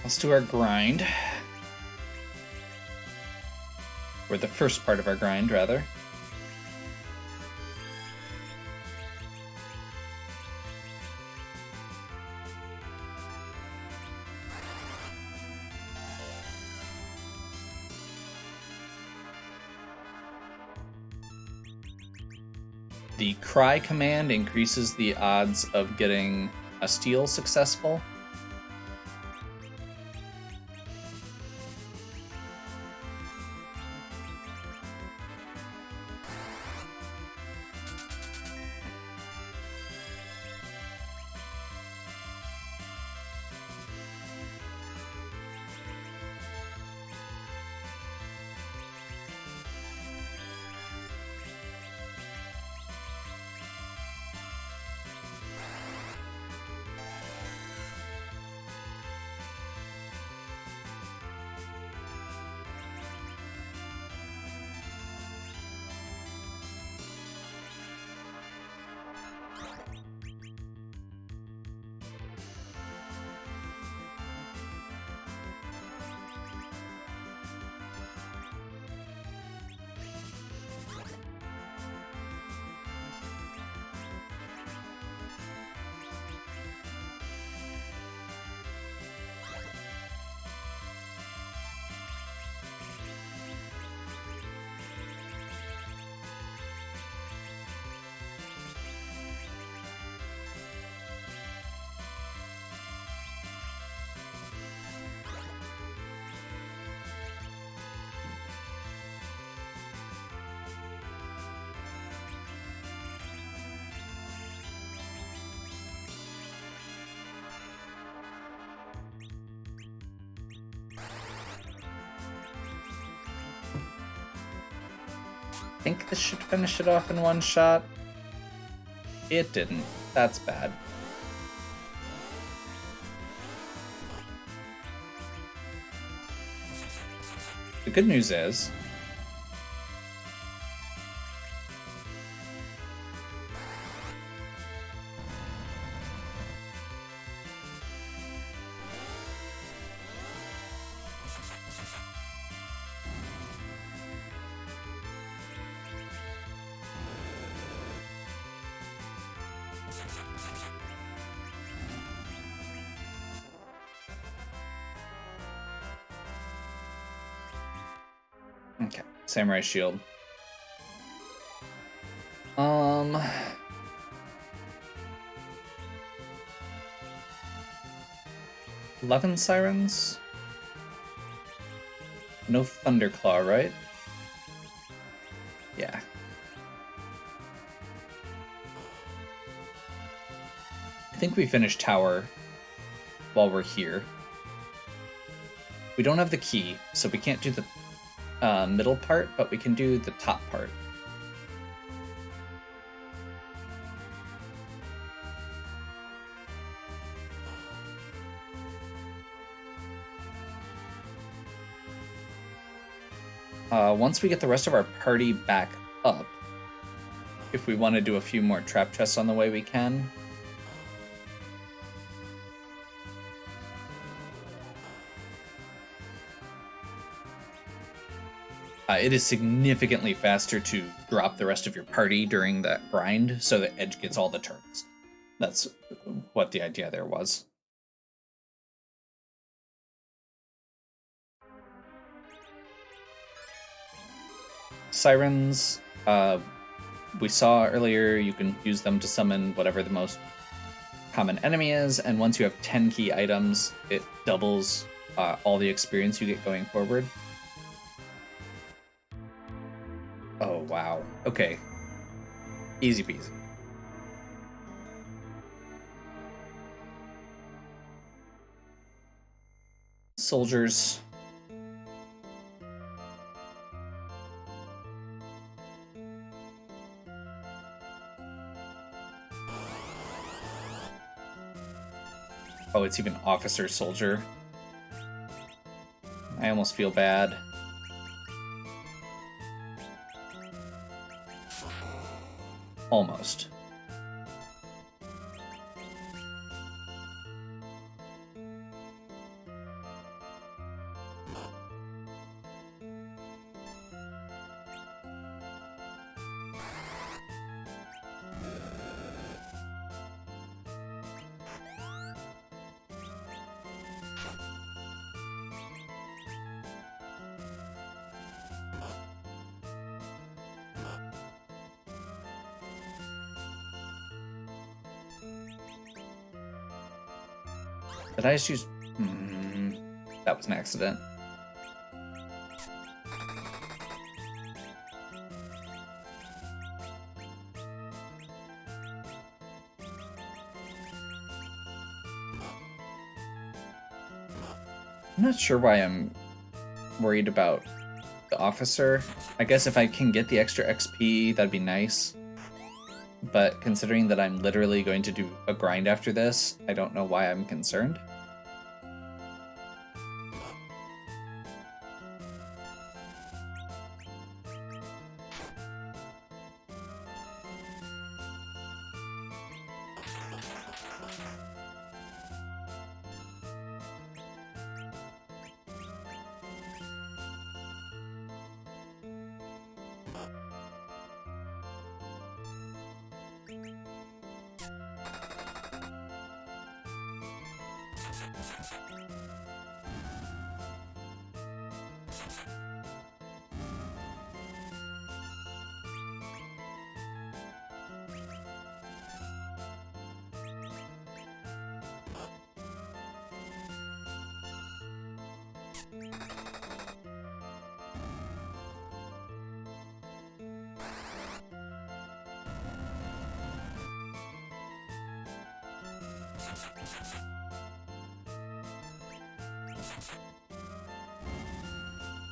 Let's do our grind. Or the first part of our grind, rather. The Cry command increases the odds of getting a steal successful. I think this should finish it off in one shot. It didn't. That's bad. The good news is okay, Samurai Shield. 11 Sirens? No Thunderclaw, right? Yeah. I think we finished Tower while we're here. We don't have the key, so we can't do the middle part, but we can do the top part. Once we get the rest of our party back up, if we want to do a few more trap chests on the way, we can. It is significantly faster to drop the rest of your party during that grind, so that Edge gets all the turns. That's what the idea there was. Sirens, we saw earlier, you can use them to summon whatever the most common enemy is, and once you have 10 key items, it doubles all the experience you get going forward. Oh, wow. Okay. Easy peasy. Soldiers. Oh, it's even officer soldier. I almost feel bad. Almost. Did I just use... that was an accident. I'm not sure why I'm worried about the officer. I guess if I can get the extra XP, that'd be nice. But considering that I'm literally going to do a grind after this, I don't know why I'm concerned.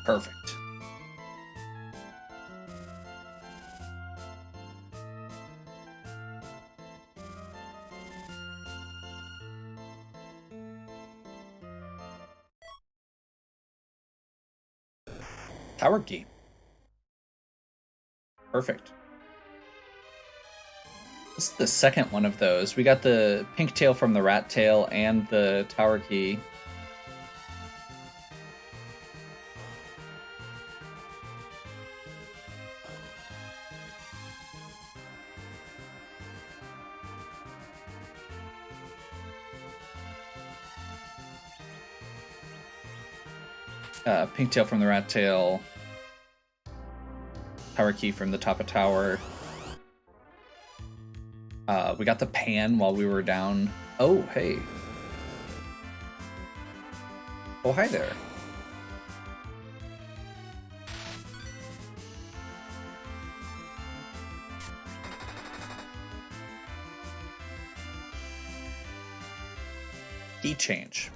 Perfect. Tower key. Perfect. This is the second one of those. We got the pink tail from the rat tail and the tower key. Pink tail from the rat tail. Tower key from the top of tower. We got the pan while we were down. Oh, hey. Oh, hi there. Key change.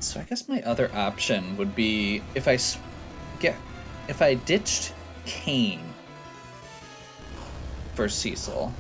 So I guess my other option would be if I ditched Kane for Cecil.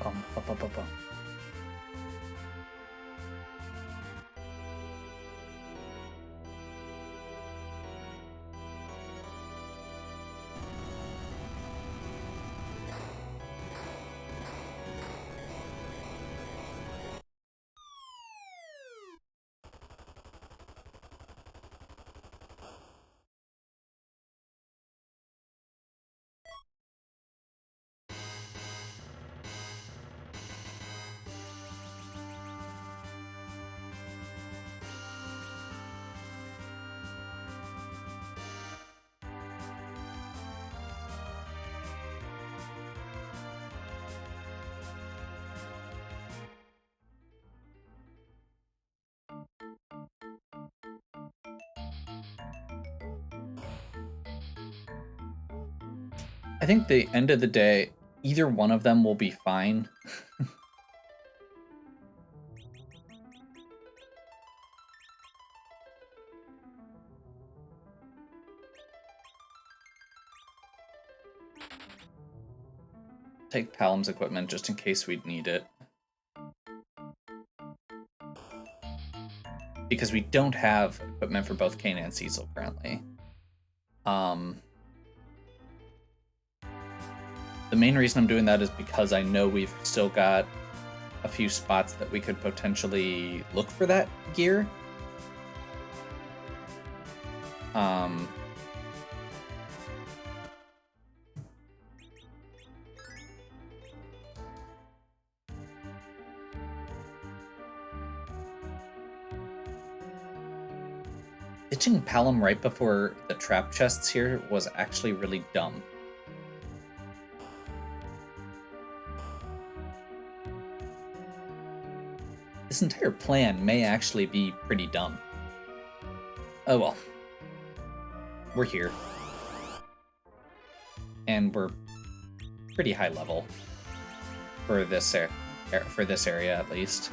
Bum, bum, bum, bum, bum. I think the end of the day, either one of them will be fine. Take Palom's equipment just in case we'd need it. Because we don't have equipment for both Kane and Cecil currently. The main reason I'm doing that is because I know we've still got a few spots that we could potentially look for that gear. Ditching Palom right before the trap chests here was actually really dumb. This entire plan may actually be pretty dumb. Oh well. We're here. And we're pretty high level. For this area, at least.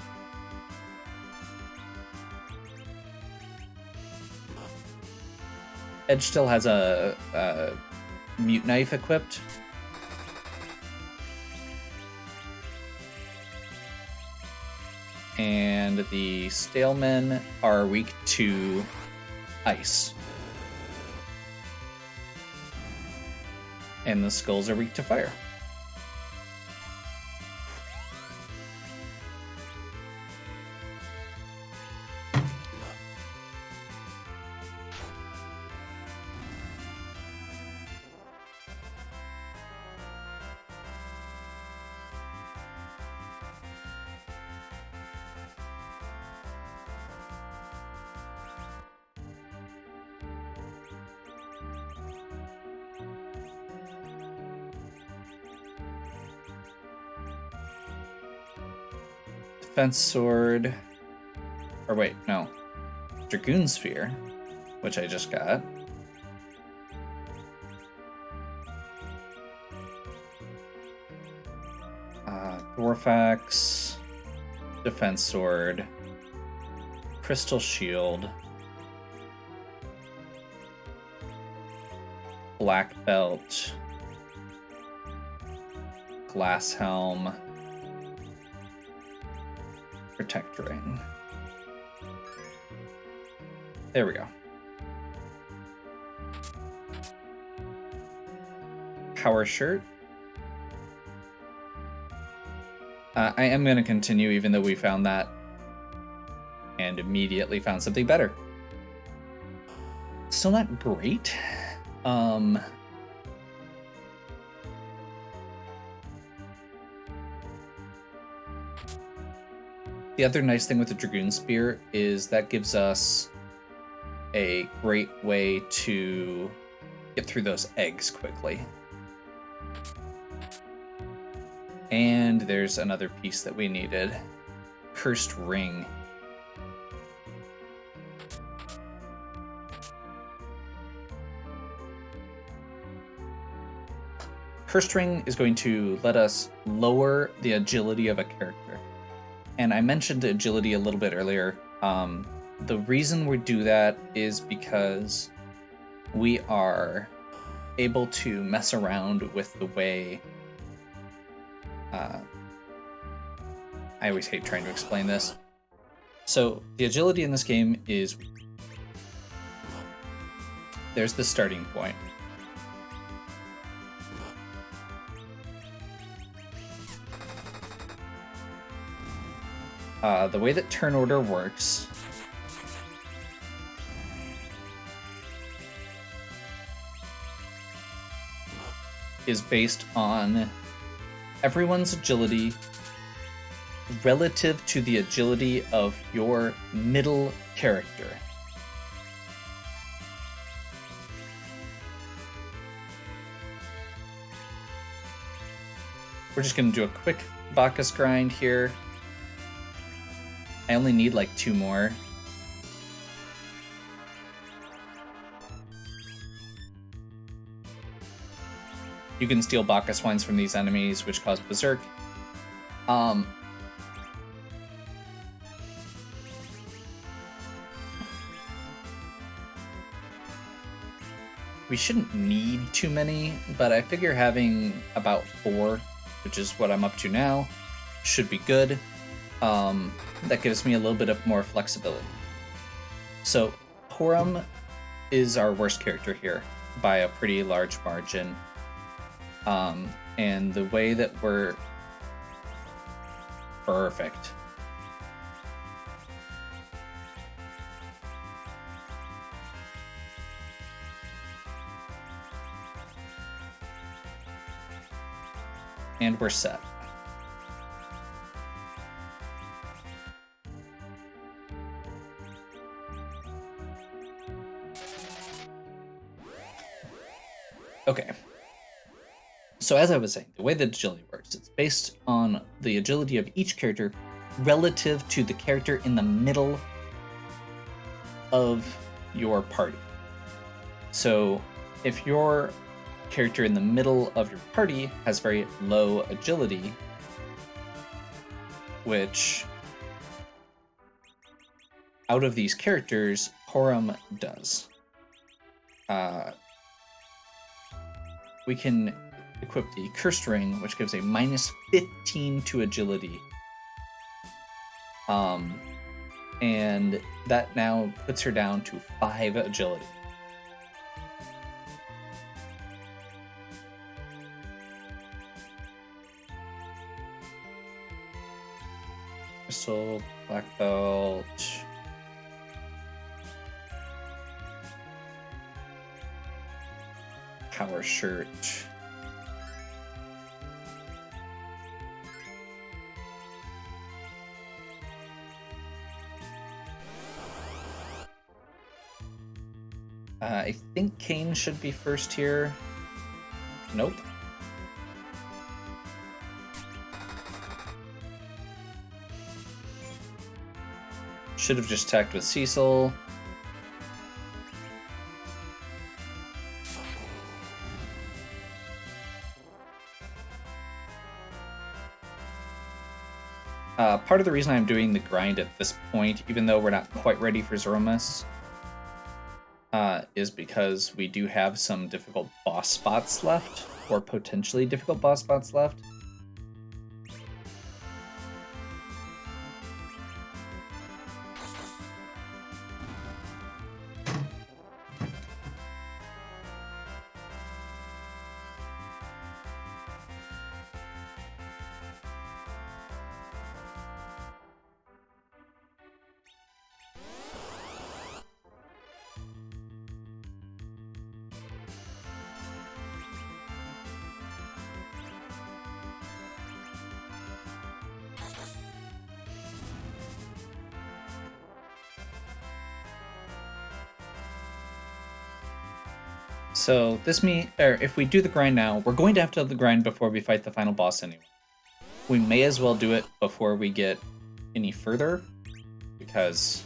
Edge still has a mute knife equipped. And the Stalemen are weak to ice. And the Skulls are weak to fire. Defense Sword. Or wait, no. Dragoon Sphere, which I just got. Dwarfax. Defense Sword. Crystal Shield. Black Belt. Glass Helm. Protect Ring. There we go. Power Shirt. I am going to continue even though we found that and immediately found something better. Still not great. The other nice thing with the Dragoon Spear is that gives us a great way to get through those eggs quickly. And there's another piece that we needed. Cursed Ring. Cursed Ring is going to let us lower the agility of a character. And I mentioned agility a little bit earlier. The reason we do that is because we are able to mess around with the way... I always hate trying to explain this. So the agility in this game is... There's the starting point. The way that turn order works is based on everyone's agility relative to the agility of your middle character. We're just going to do a quick Bacchus grind here. I only need like 2 more. You can steal Bacchus wines from these enemies, which cause Berserk. We shouldn't need too many, but I figure having about 4, which is what I'm up to now, should be good. That gives me a little bit of more flexibility. So Horum is our worst character here by a pretty large margin. And the way that we're perfect. And we're set. Okay. So as I was saying, the way that agility works, it's based on the agility of each character relative to the character in the middle of your party. So if your character in the middle of your party has very low agility, which out of these characters, Horum does. We can equip the Cursed Ring, which gives a -15 to agility. And that now puts her down to 5 agility. Crystal, Black Belt. Power Shirt. I think Kane should be first here. Nope. Should have just attacked with Cecil. Part of the reason I'm doing the grind at this point, even though we're not quite ready for Zeromus, is because we do have some difficult boss spots left, or potentially difficult boss spots left. So if we do the grind now, we're going to have to do the grind before we fight the final boss anyway. We may as well do it before we get any further, because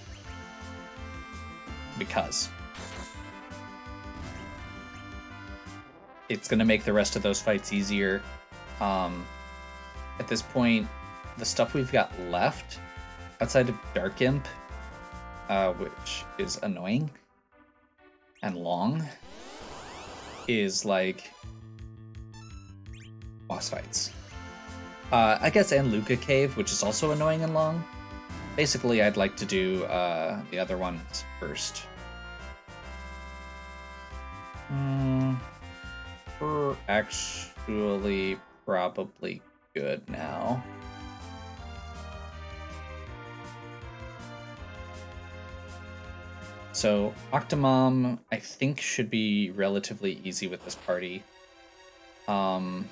it's going to make the rest of those fights easier. At this point, the stuff we've got left outside of Dark Imp, which is annoying and long, is like boss fights. I guess, and Luca Cave, which is also annoying and long. Basically, I'd like to do the other ones first. We're actually probably good now. So Octomom, I think, should be relatively easy with this party. I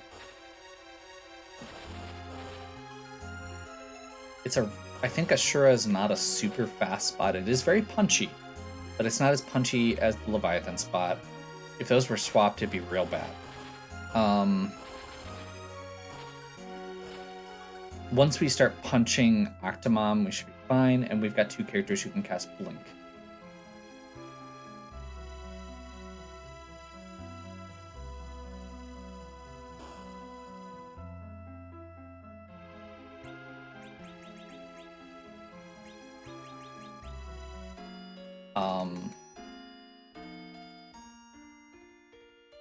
think Ashura is not a super fast spot. It is very punchy, but it's not as punchy as the Leviathan spot. If those were swapped, it'd be real bad. Once we start punching Octomom, we should be fine, and we've got 2 characters who can cast Blink.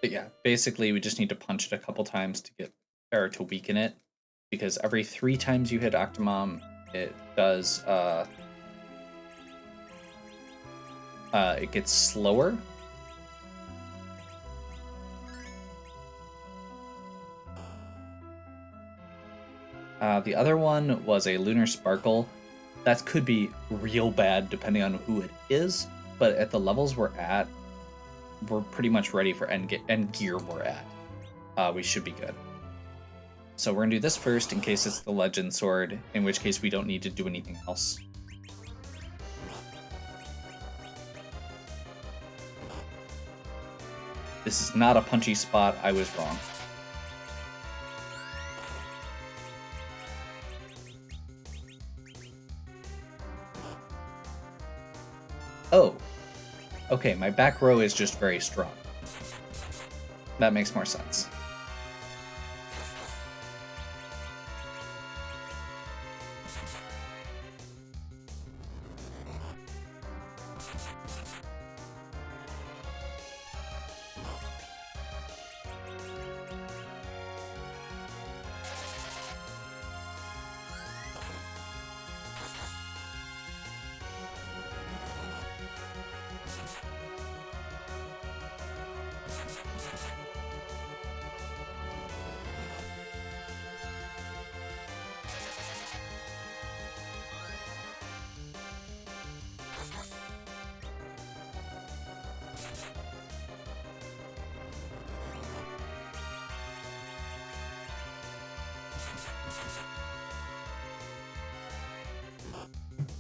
But yeah, basically we just need to punch it a couple times to weaken it, because every 3 times you hit Octomom, it does it gets slower. The other one was a Lunar Sparkle. That could be real bad depending on who it is, but at the levels we're at, we're pretty much ready for end gear we're at. We should be good. So we're gonna do this first in case it's the Legend Sword, in which case we don't need to do anything else. This is not a punchy spot, I was wrong. Oh, okay, my back row is just very strong. That makes more sense.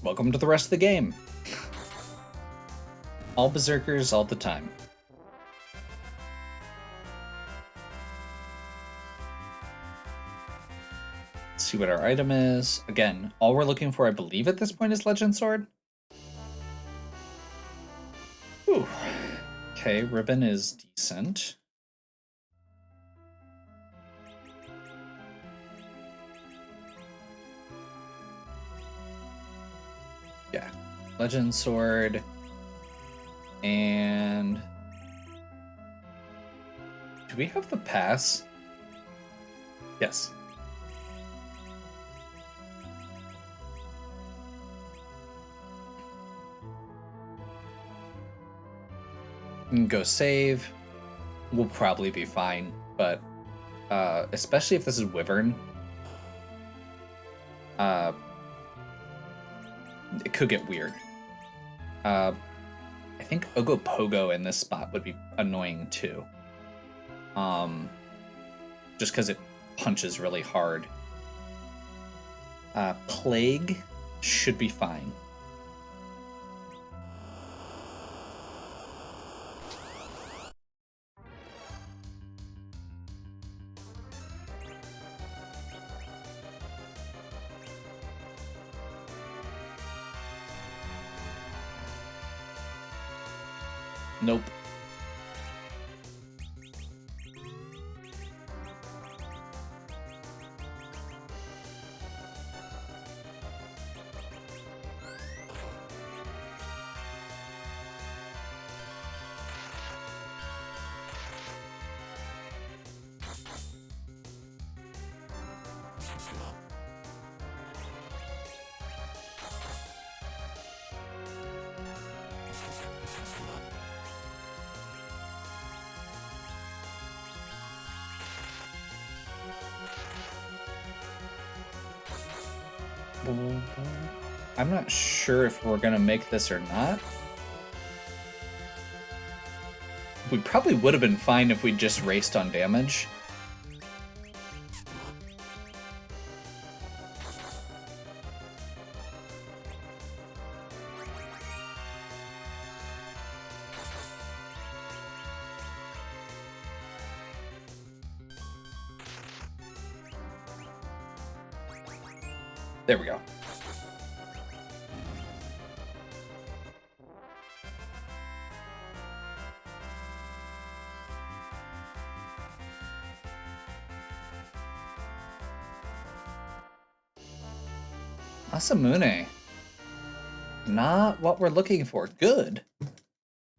Welcome to the rest of the game. All berserkers all the time. Let's see what our item is. Again, all we're looking for, I believe, at this point is Legend Sword. Whew. Okay, ribbon is decent. Yeah, legend sword. And do we have the pass? Yes. And go save. We'll probably be fine, but especially if this is Wyvern, it could get weird. I think Ogopogo in this spot would be annoying too. Just because it punches really hard. Plague should be fine. Nope. I'm not sure if we're gonna make this or not. We probably would have been fine if we just raced on damage. There we go. Masamune. Not what we're looking for. Good.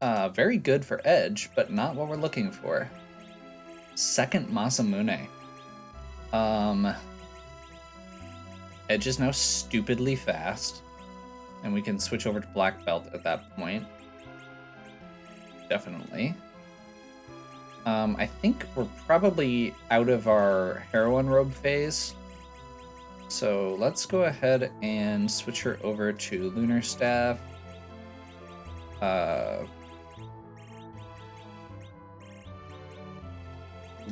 Very good for Edge, but not what we're looking for. Second Masamune. Edge is now stupidly fast, and we can switch over to Black Belt at that point. Definitely. I think we're probably out of our Heroine Robe phase. So let's go ahead and switch her over to Lunar Staff.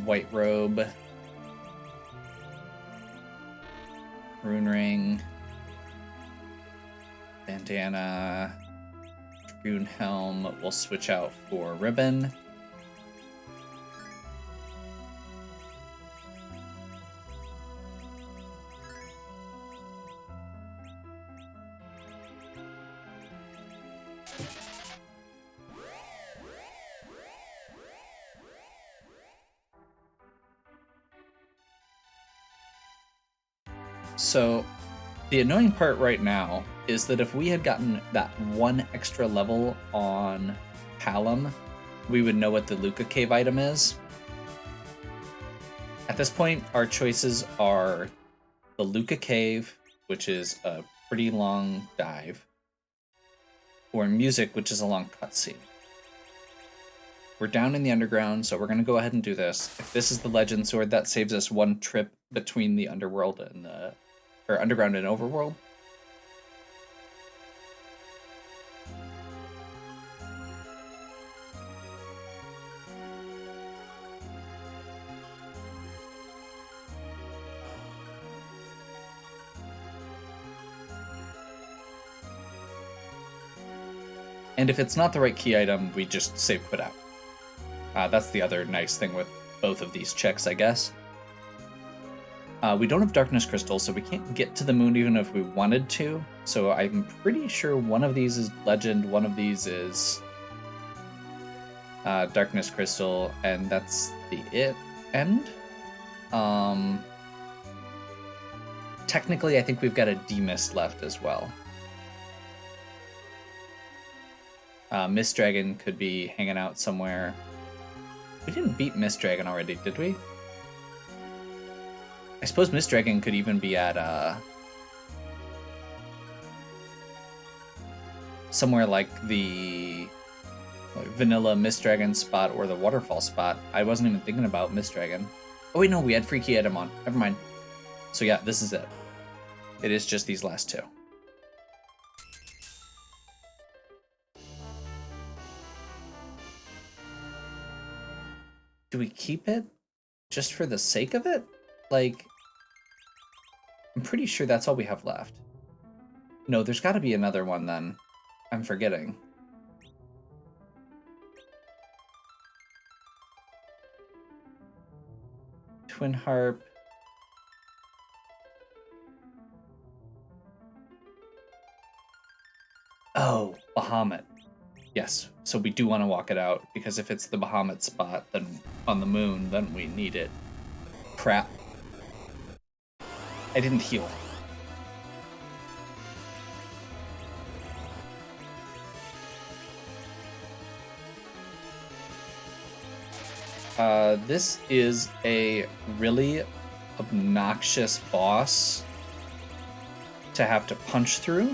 White Robe. Rune Ring. Bandana. Dragoon Helm. We'll switch out for Ribbon. So, the annoying part right now is that if we had gotten that one extra level on Palom, we would know what the Luca Cave item is. At this point, our choices are the Luca Cave, which is a pretty long dive, or music, which is a long cutscene. We're down in the underground, so we're going to go ahead and do this. If this is the Legend Sword, that saves us one trip between the underworld and the... or underground and overworld. And if it's not the right key item, we just save quit out. That's the other nice thing with both of these checks, I guess. We don't have Darkness Crystal, so we can't get to the moon even if we wanted to. So I'm pretty sure one of these is Legend, one of these is Darkness Crystal, and that's the end. Technically, I think we've got a Demist left as well. Mist Dragon could be hanging out somewhere. We didn't beat Mist Dragon already, did we? I suppose Mist Dragon could even be at somewhere like the vanilla Mist Dragon spot or the waterfall spot. I wasn't even thinking about Mist Dragon. Oh wait, no, we had Freaky Edamon. Never mind. So yeah, this is it. It is just these last two. Do we keep it just for the sake of it? Like, I'm pretty sure that's all we have left. No, there's got to be another one then. I'm forgetting. Twin Harp. Oh, Bahamut. Yes, so we do want to walk it out, because if it's the Bahamut spot then on the moon, then we need it. Crap. I didn't heal. This is a really obnoxious boss to have to punch through.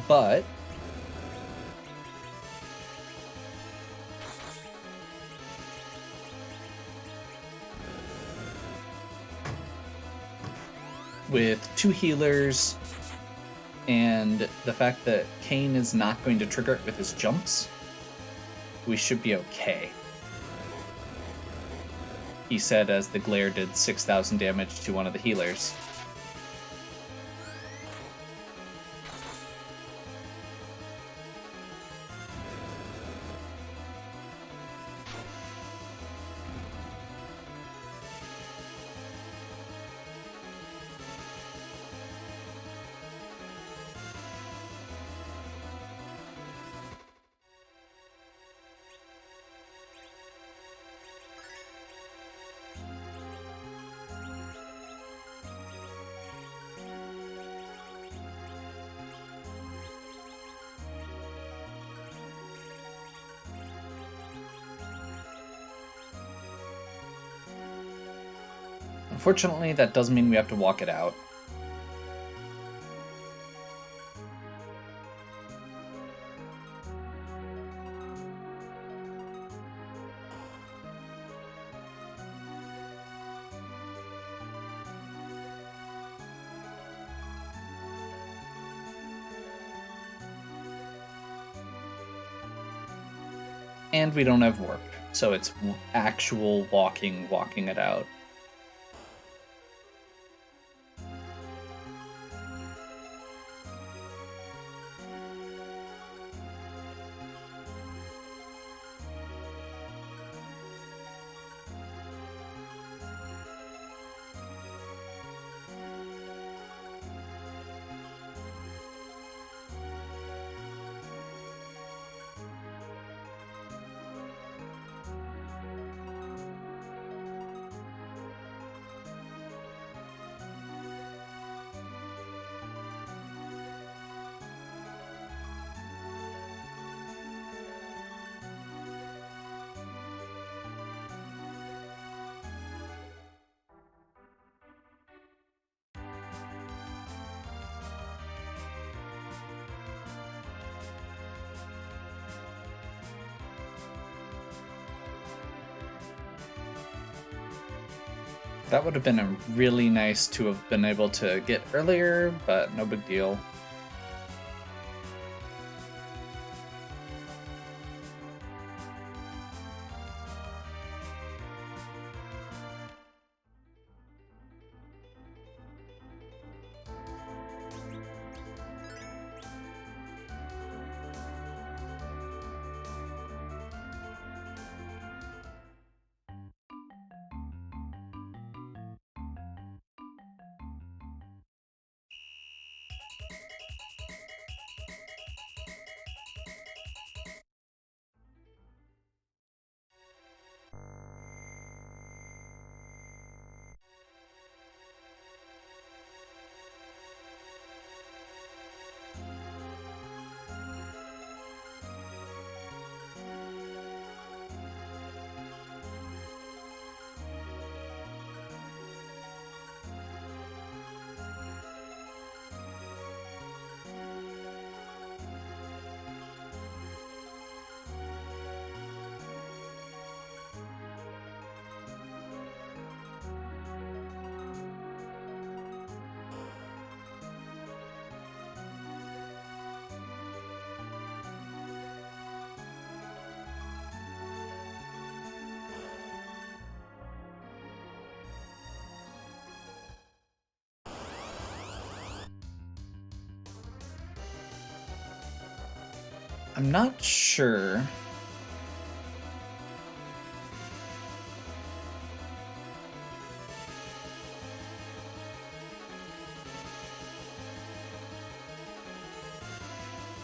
But with 2 healers and the fact that Kane is not going to trigger it with his jumps, we should be okay. He said as the glare did 6,000 damage to one of the healers. Unfortunately, that does mean we have to walk it out. And we don't have warp, so it's actual walking it out. That would have been really nice to have been able to get earlier, but no big deal. I'm not sure.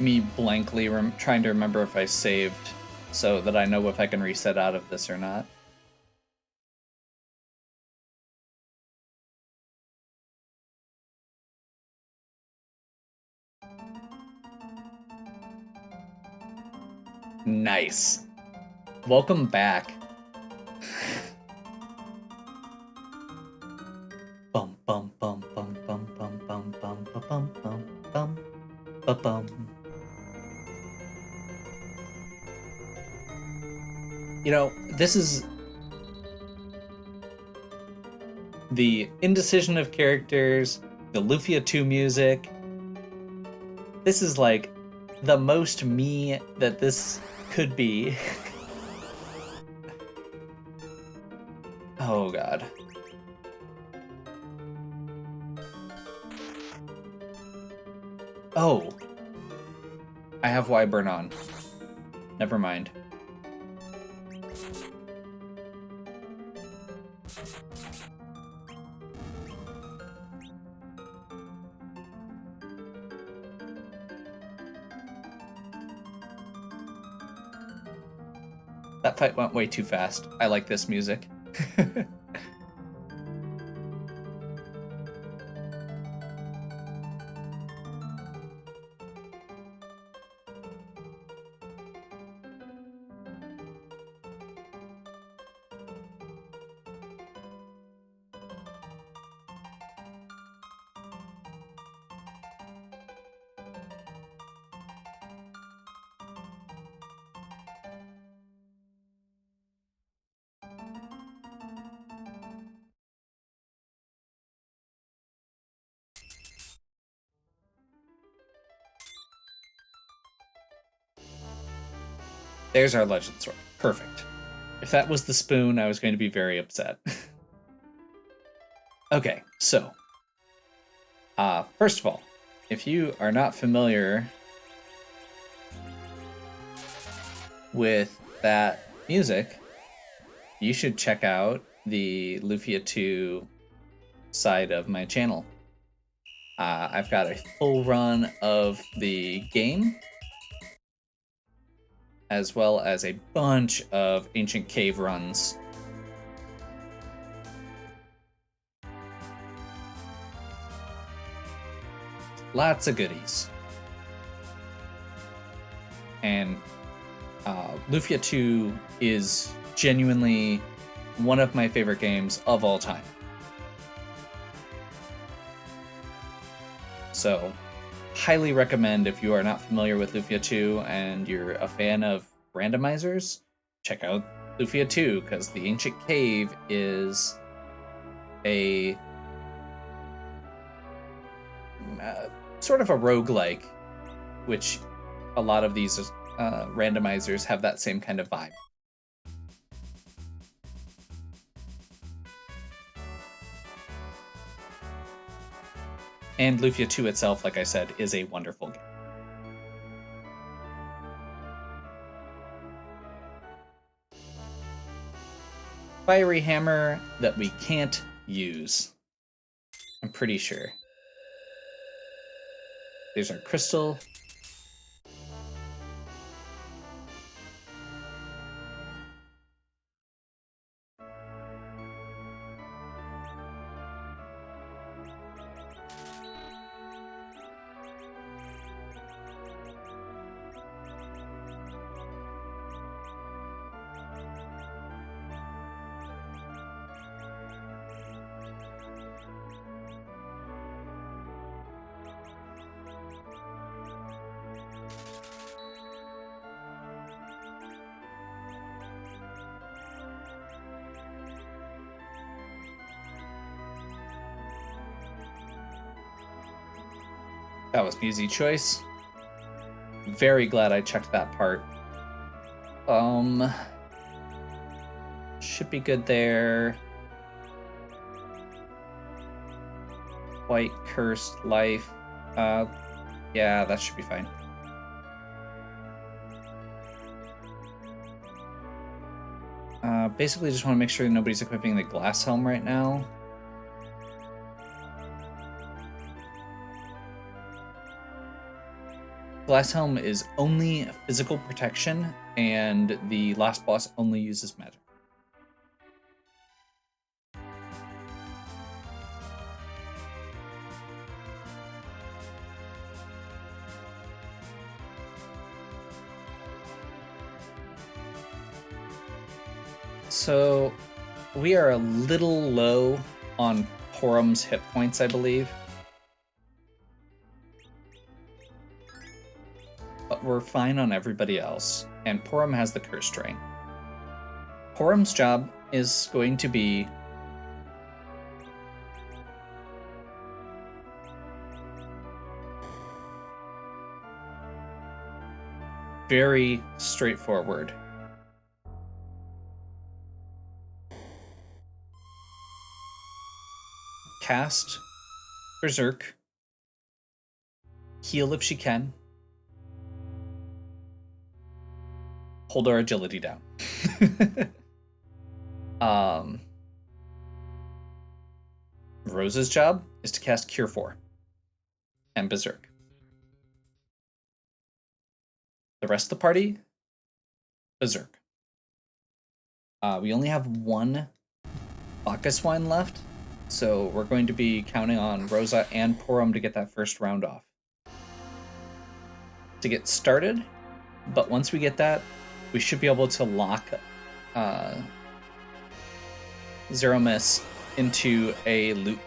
Me blankly trying to remember if I saved so that I know if I can reset out of this or not. Nice. Welcome back. Bum bum bum bum bum bum bum bum bum bum bum bum bum. You know, this is the indecision of characters, the Lufia 2 music. This is like the most me that this could be. Oh god. Oh. I have Wyvern on. Never mind. That fight went way too fast. I like this music. There's our legend sword. Perfect. If that was the spoon, I was going to be very upset. Okay, so first of all, if you are not familiar with that music, you should check out the Lufia 2 side of my channel. I've got a full run of the game, as well as a bunch of ancient cave runs. Lots of goodies. And Lufia 2 is genuinely one of my favorite games of all time. So, highly recommend if you are not familiar with Lufia 2 and you're a fan of randomizers, check out Lufia 2, because the Ancient Cave is a sort of a roguelike, which a lot of these randomizers have that same kind of vibe. And Lufia 2 itself, like I said, is a wonderful game. Fiery hammer that we can't use. I'm pretty sure. There's our crystal. That was an easy choice. Very glad I checked that part. Should be good there. White cursed life. Yeah, that should be fine. Basically just want to make sure nobody's equipping the glass helm right now. Glass helm is only physical protection, and the last boss only uses magic. So we are a little low on Porum's hit points, I believe. But we're fine on everybody else, and Porum has the curse drain. Porum's job is going to be very straightforward. Cast Berserk, heal if she can, hold our agility down. Rose's job is to cast Cure 4 and Berserk. The rest of the party, Berserk. We only have one Bacchus wine left, so we're going to be counting on Rosa and Porum to get that first round off. To get started, but once we get that, we should be able to lock Zeromus into a loop.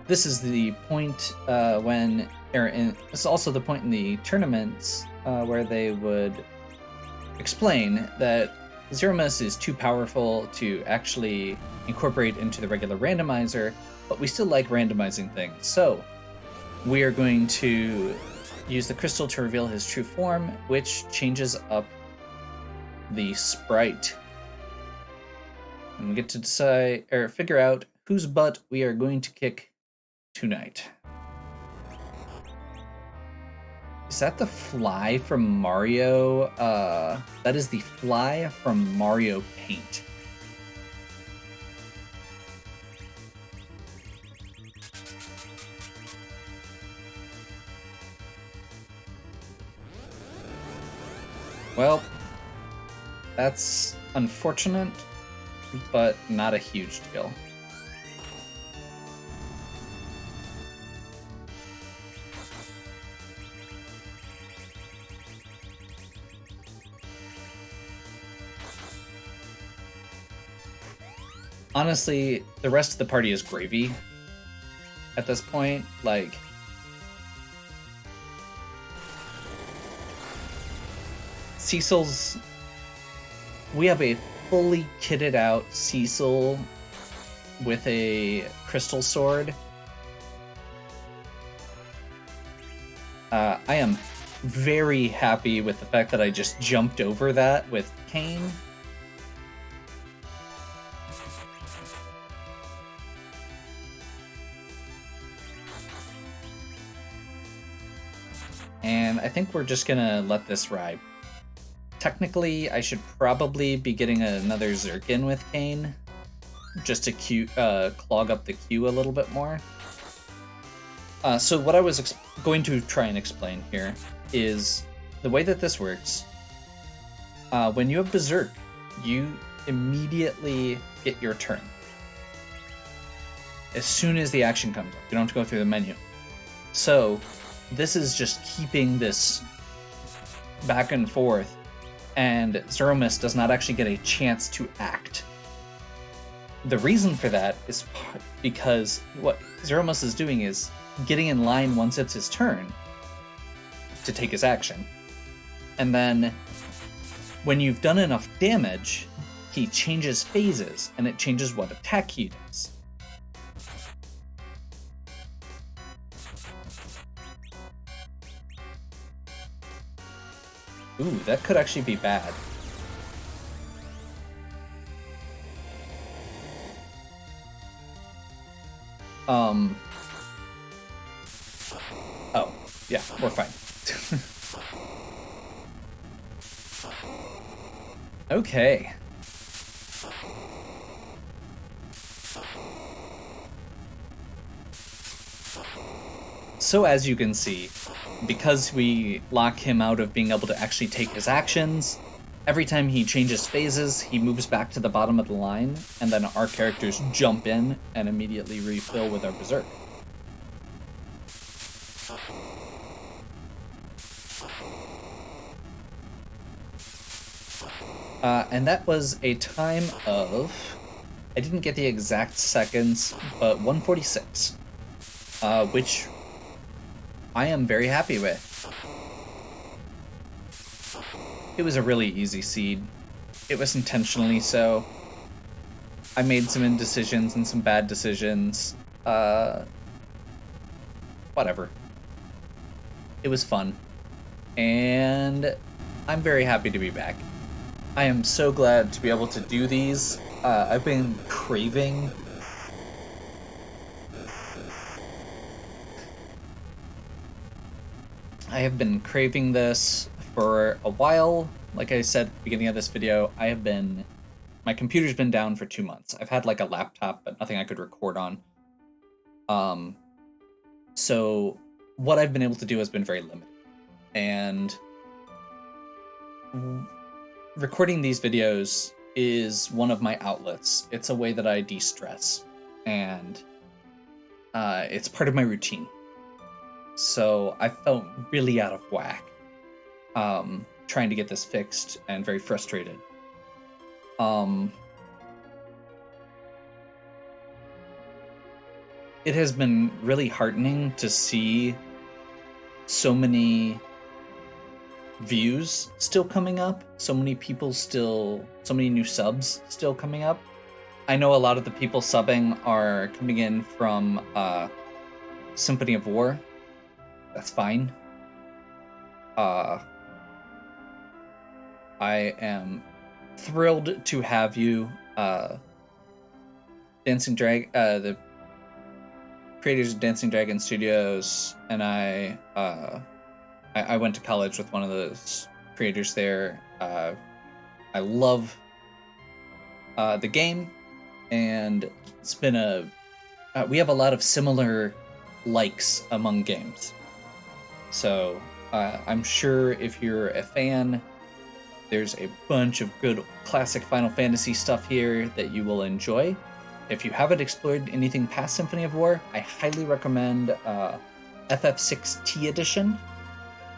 This is the point it's also the point in the tournaments where they would explain that Zeromus is too powerful to actually incorporate into the regular randomizer, but we still like randomizing things. So we are going to use the crystal to reveal his true form, which changes up the sprite. And we get to decide or figure out whose butt we are going to kick tonight. Is that the fly from Mario? That is the fly from Mario Paint. Well, that's unfortunate, but not a huge deal. Honestly, the rest of the party is gravy at this point. Like, Cecil's... We have a fully kitted out Cecil with a crystal sword. I am very happy with the fact that I just jumped over that with Kane. And I think we're just gonna let this ride. Technically, I should probably be getting another Zerk in with Kane, just to clog up the queue a little bit more. So what I was going to try and explain here is the way that this works. When you have Berserk, you immediately get your turn. As soon as the action comes up, you don't have to go through the menu. So this is just keeping this back and forth, and Zeromus does not actually get a chance to act. The reason for that is because what Zeromus is doing is getting in line once it's his turn to take his action. And then when you've done enough damage, he changes phases, and it changes what attack he does. Ooh, that could actually be bad. Oh, yeah, we're fine. Okay. So as you can see, because we lock him out of being able to actually take his actions, every time he changes phases, he moves back to the bottom of the line, and then our characters jump in and immediately refill with our Berserk. And that was a time of, I didn't get the exact seconds, but 146, which I am very happy with. It was a really easy seed. It was intentionally so. I made some indecisions and some bad decisions. Whatever. It was fun. And I'm very happy to be back. I am so glad to be able to do these. I've been craving this for a while. Like I said at the beginning of this video, my computer's been down for 2 months. I've had like a laptop, but nothing I could record on. So what I've been able to do has been very limited. And recording these videos is one of my outlets. It's a way that I de-stress, and it's part of my routine. So I felt really out of whack trying to get this fixed and very frustrated. It has been really heartening to see so many views still coming up, so many new subs still coming up. I know a lot of the people subbing are coming in from Symphony of War. That's fine. I am thrilled to have you. Dancing Dragon, the creators of Dancing Dragon Studios, and I went to college with one of those creators there. I love the game, and it's been we have a lot of similar likes among games. So I'm sure if you're a fan, there's a bunch of good classic Final Fantasy stuff here that you will enjoy. If you haven't explored anything past Symphony of War, I highly recommend FF6 Edition.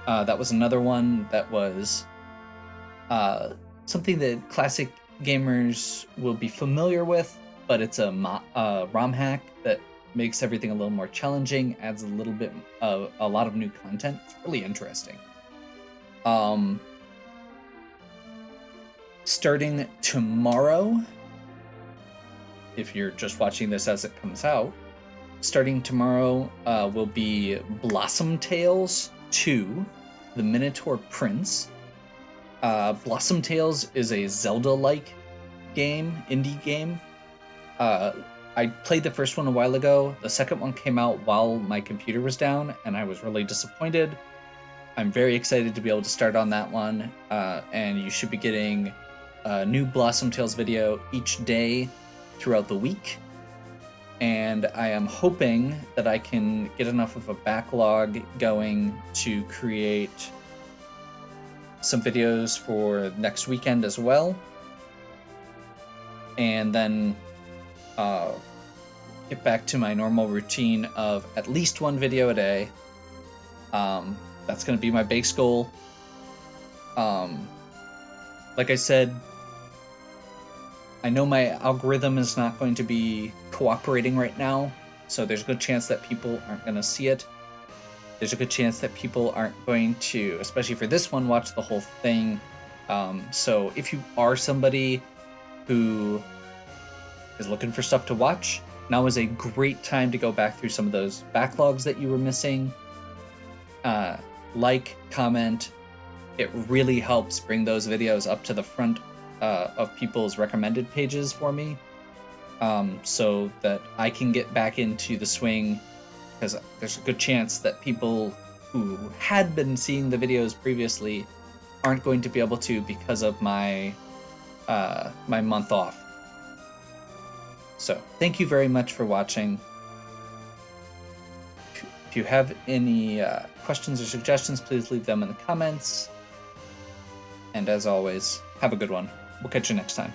That was another one that was something that classic gamers will be familiar with, but it's a ROM hack that makes everything a little more challenging, adds a little bit of a lot of new content. It's really interesting. Starting tomorrow, if you're just watching this as it comes out, starting tomorrow will be Blossom Tales 2, The Minotaur Prince. Blossom Tales is a Zelda-like indie game. I played the first one a while ago. The second one came out while my computer was down, and I was really disappointed. I'm very excited to be able to start on that one, and you should be getting a new Blossom Tales video each day throughout the week. And I am hoping that I can get enough of a backlog going to create some videos for next weekend as well. And then get back to my normal routine of at least one video a day. That's going to be my base goal. Like I said, I know my algorithm is not going to be cooperating right now, so there's a good chance that people aren't going to see it. There's a good chance that people aren't going to, especially for this one, watch the whole thing. So if you are somebody who is looking for stuff to watch, now is a great time to go back through some of those backlogs that you were missing. Like, comment. It really helps bring those videos up to the front of people's recommended pages for me, so that I can get back into the swing, because there's a good chance that people who had been seeing the videos previously aren't going to be able to because of my my month off. So thank you very much for watching. If you have any questions or suggestions, please leave them in the comments. And as always, have a good one. We'll catch you next time.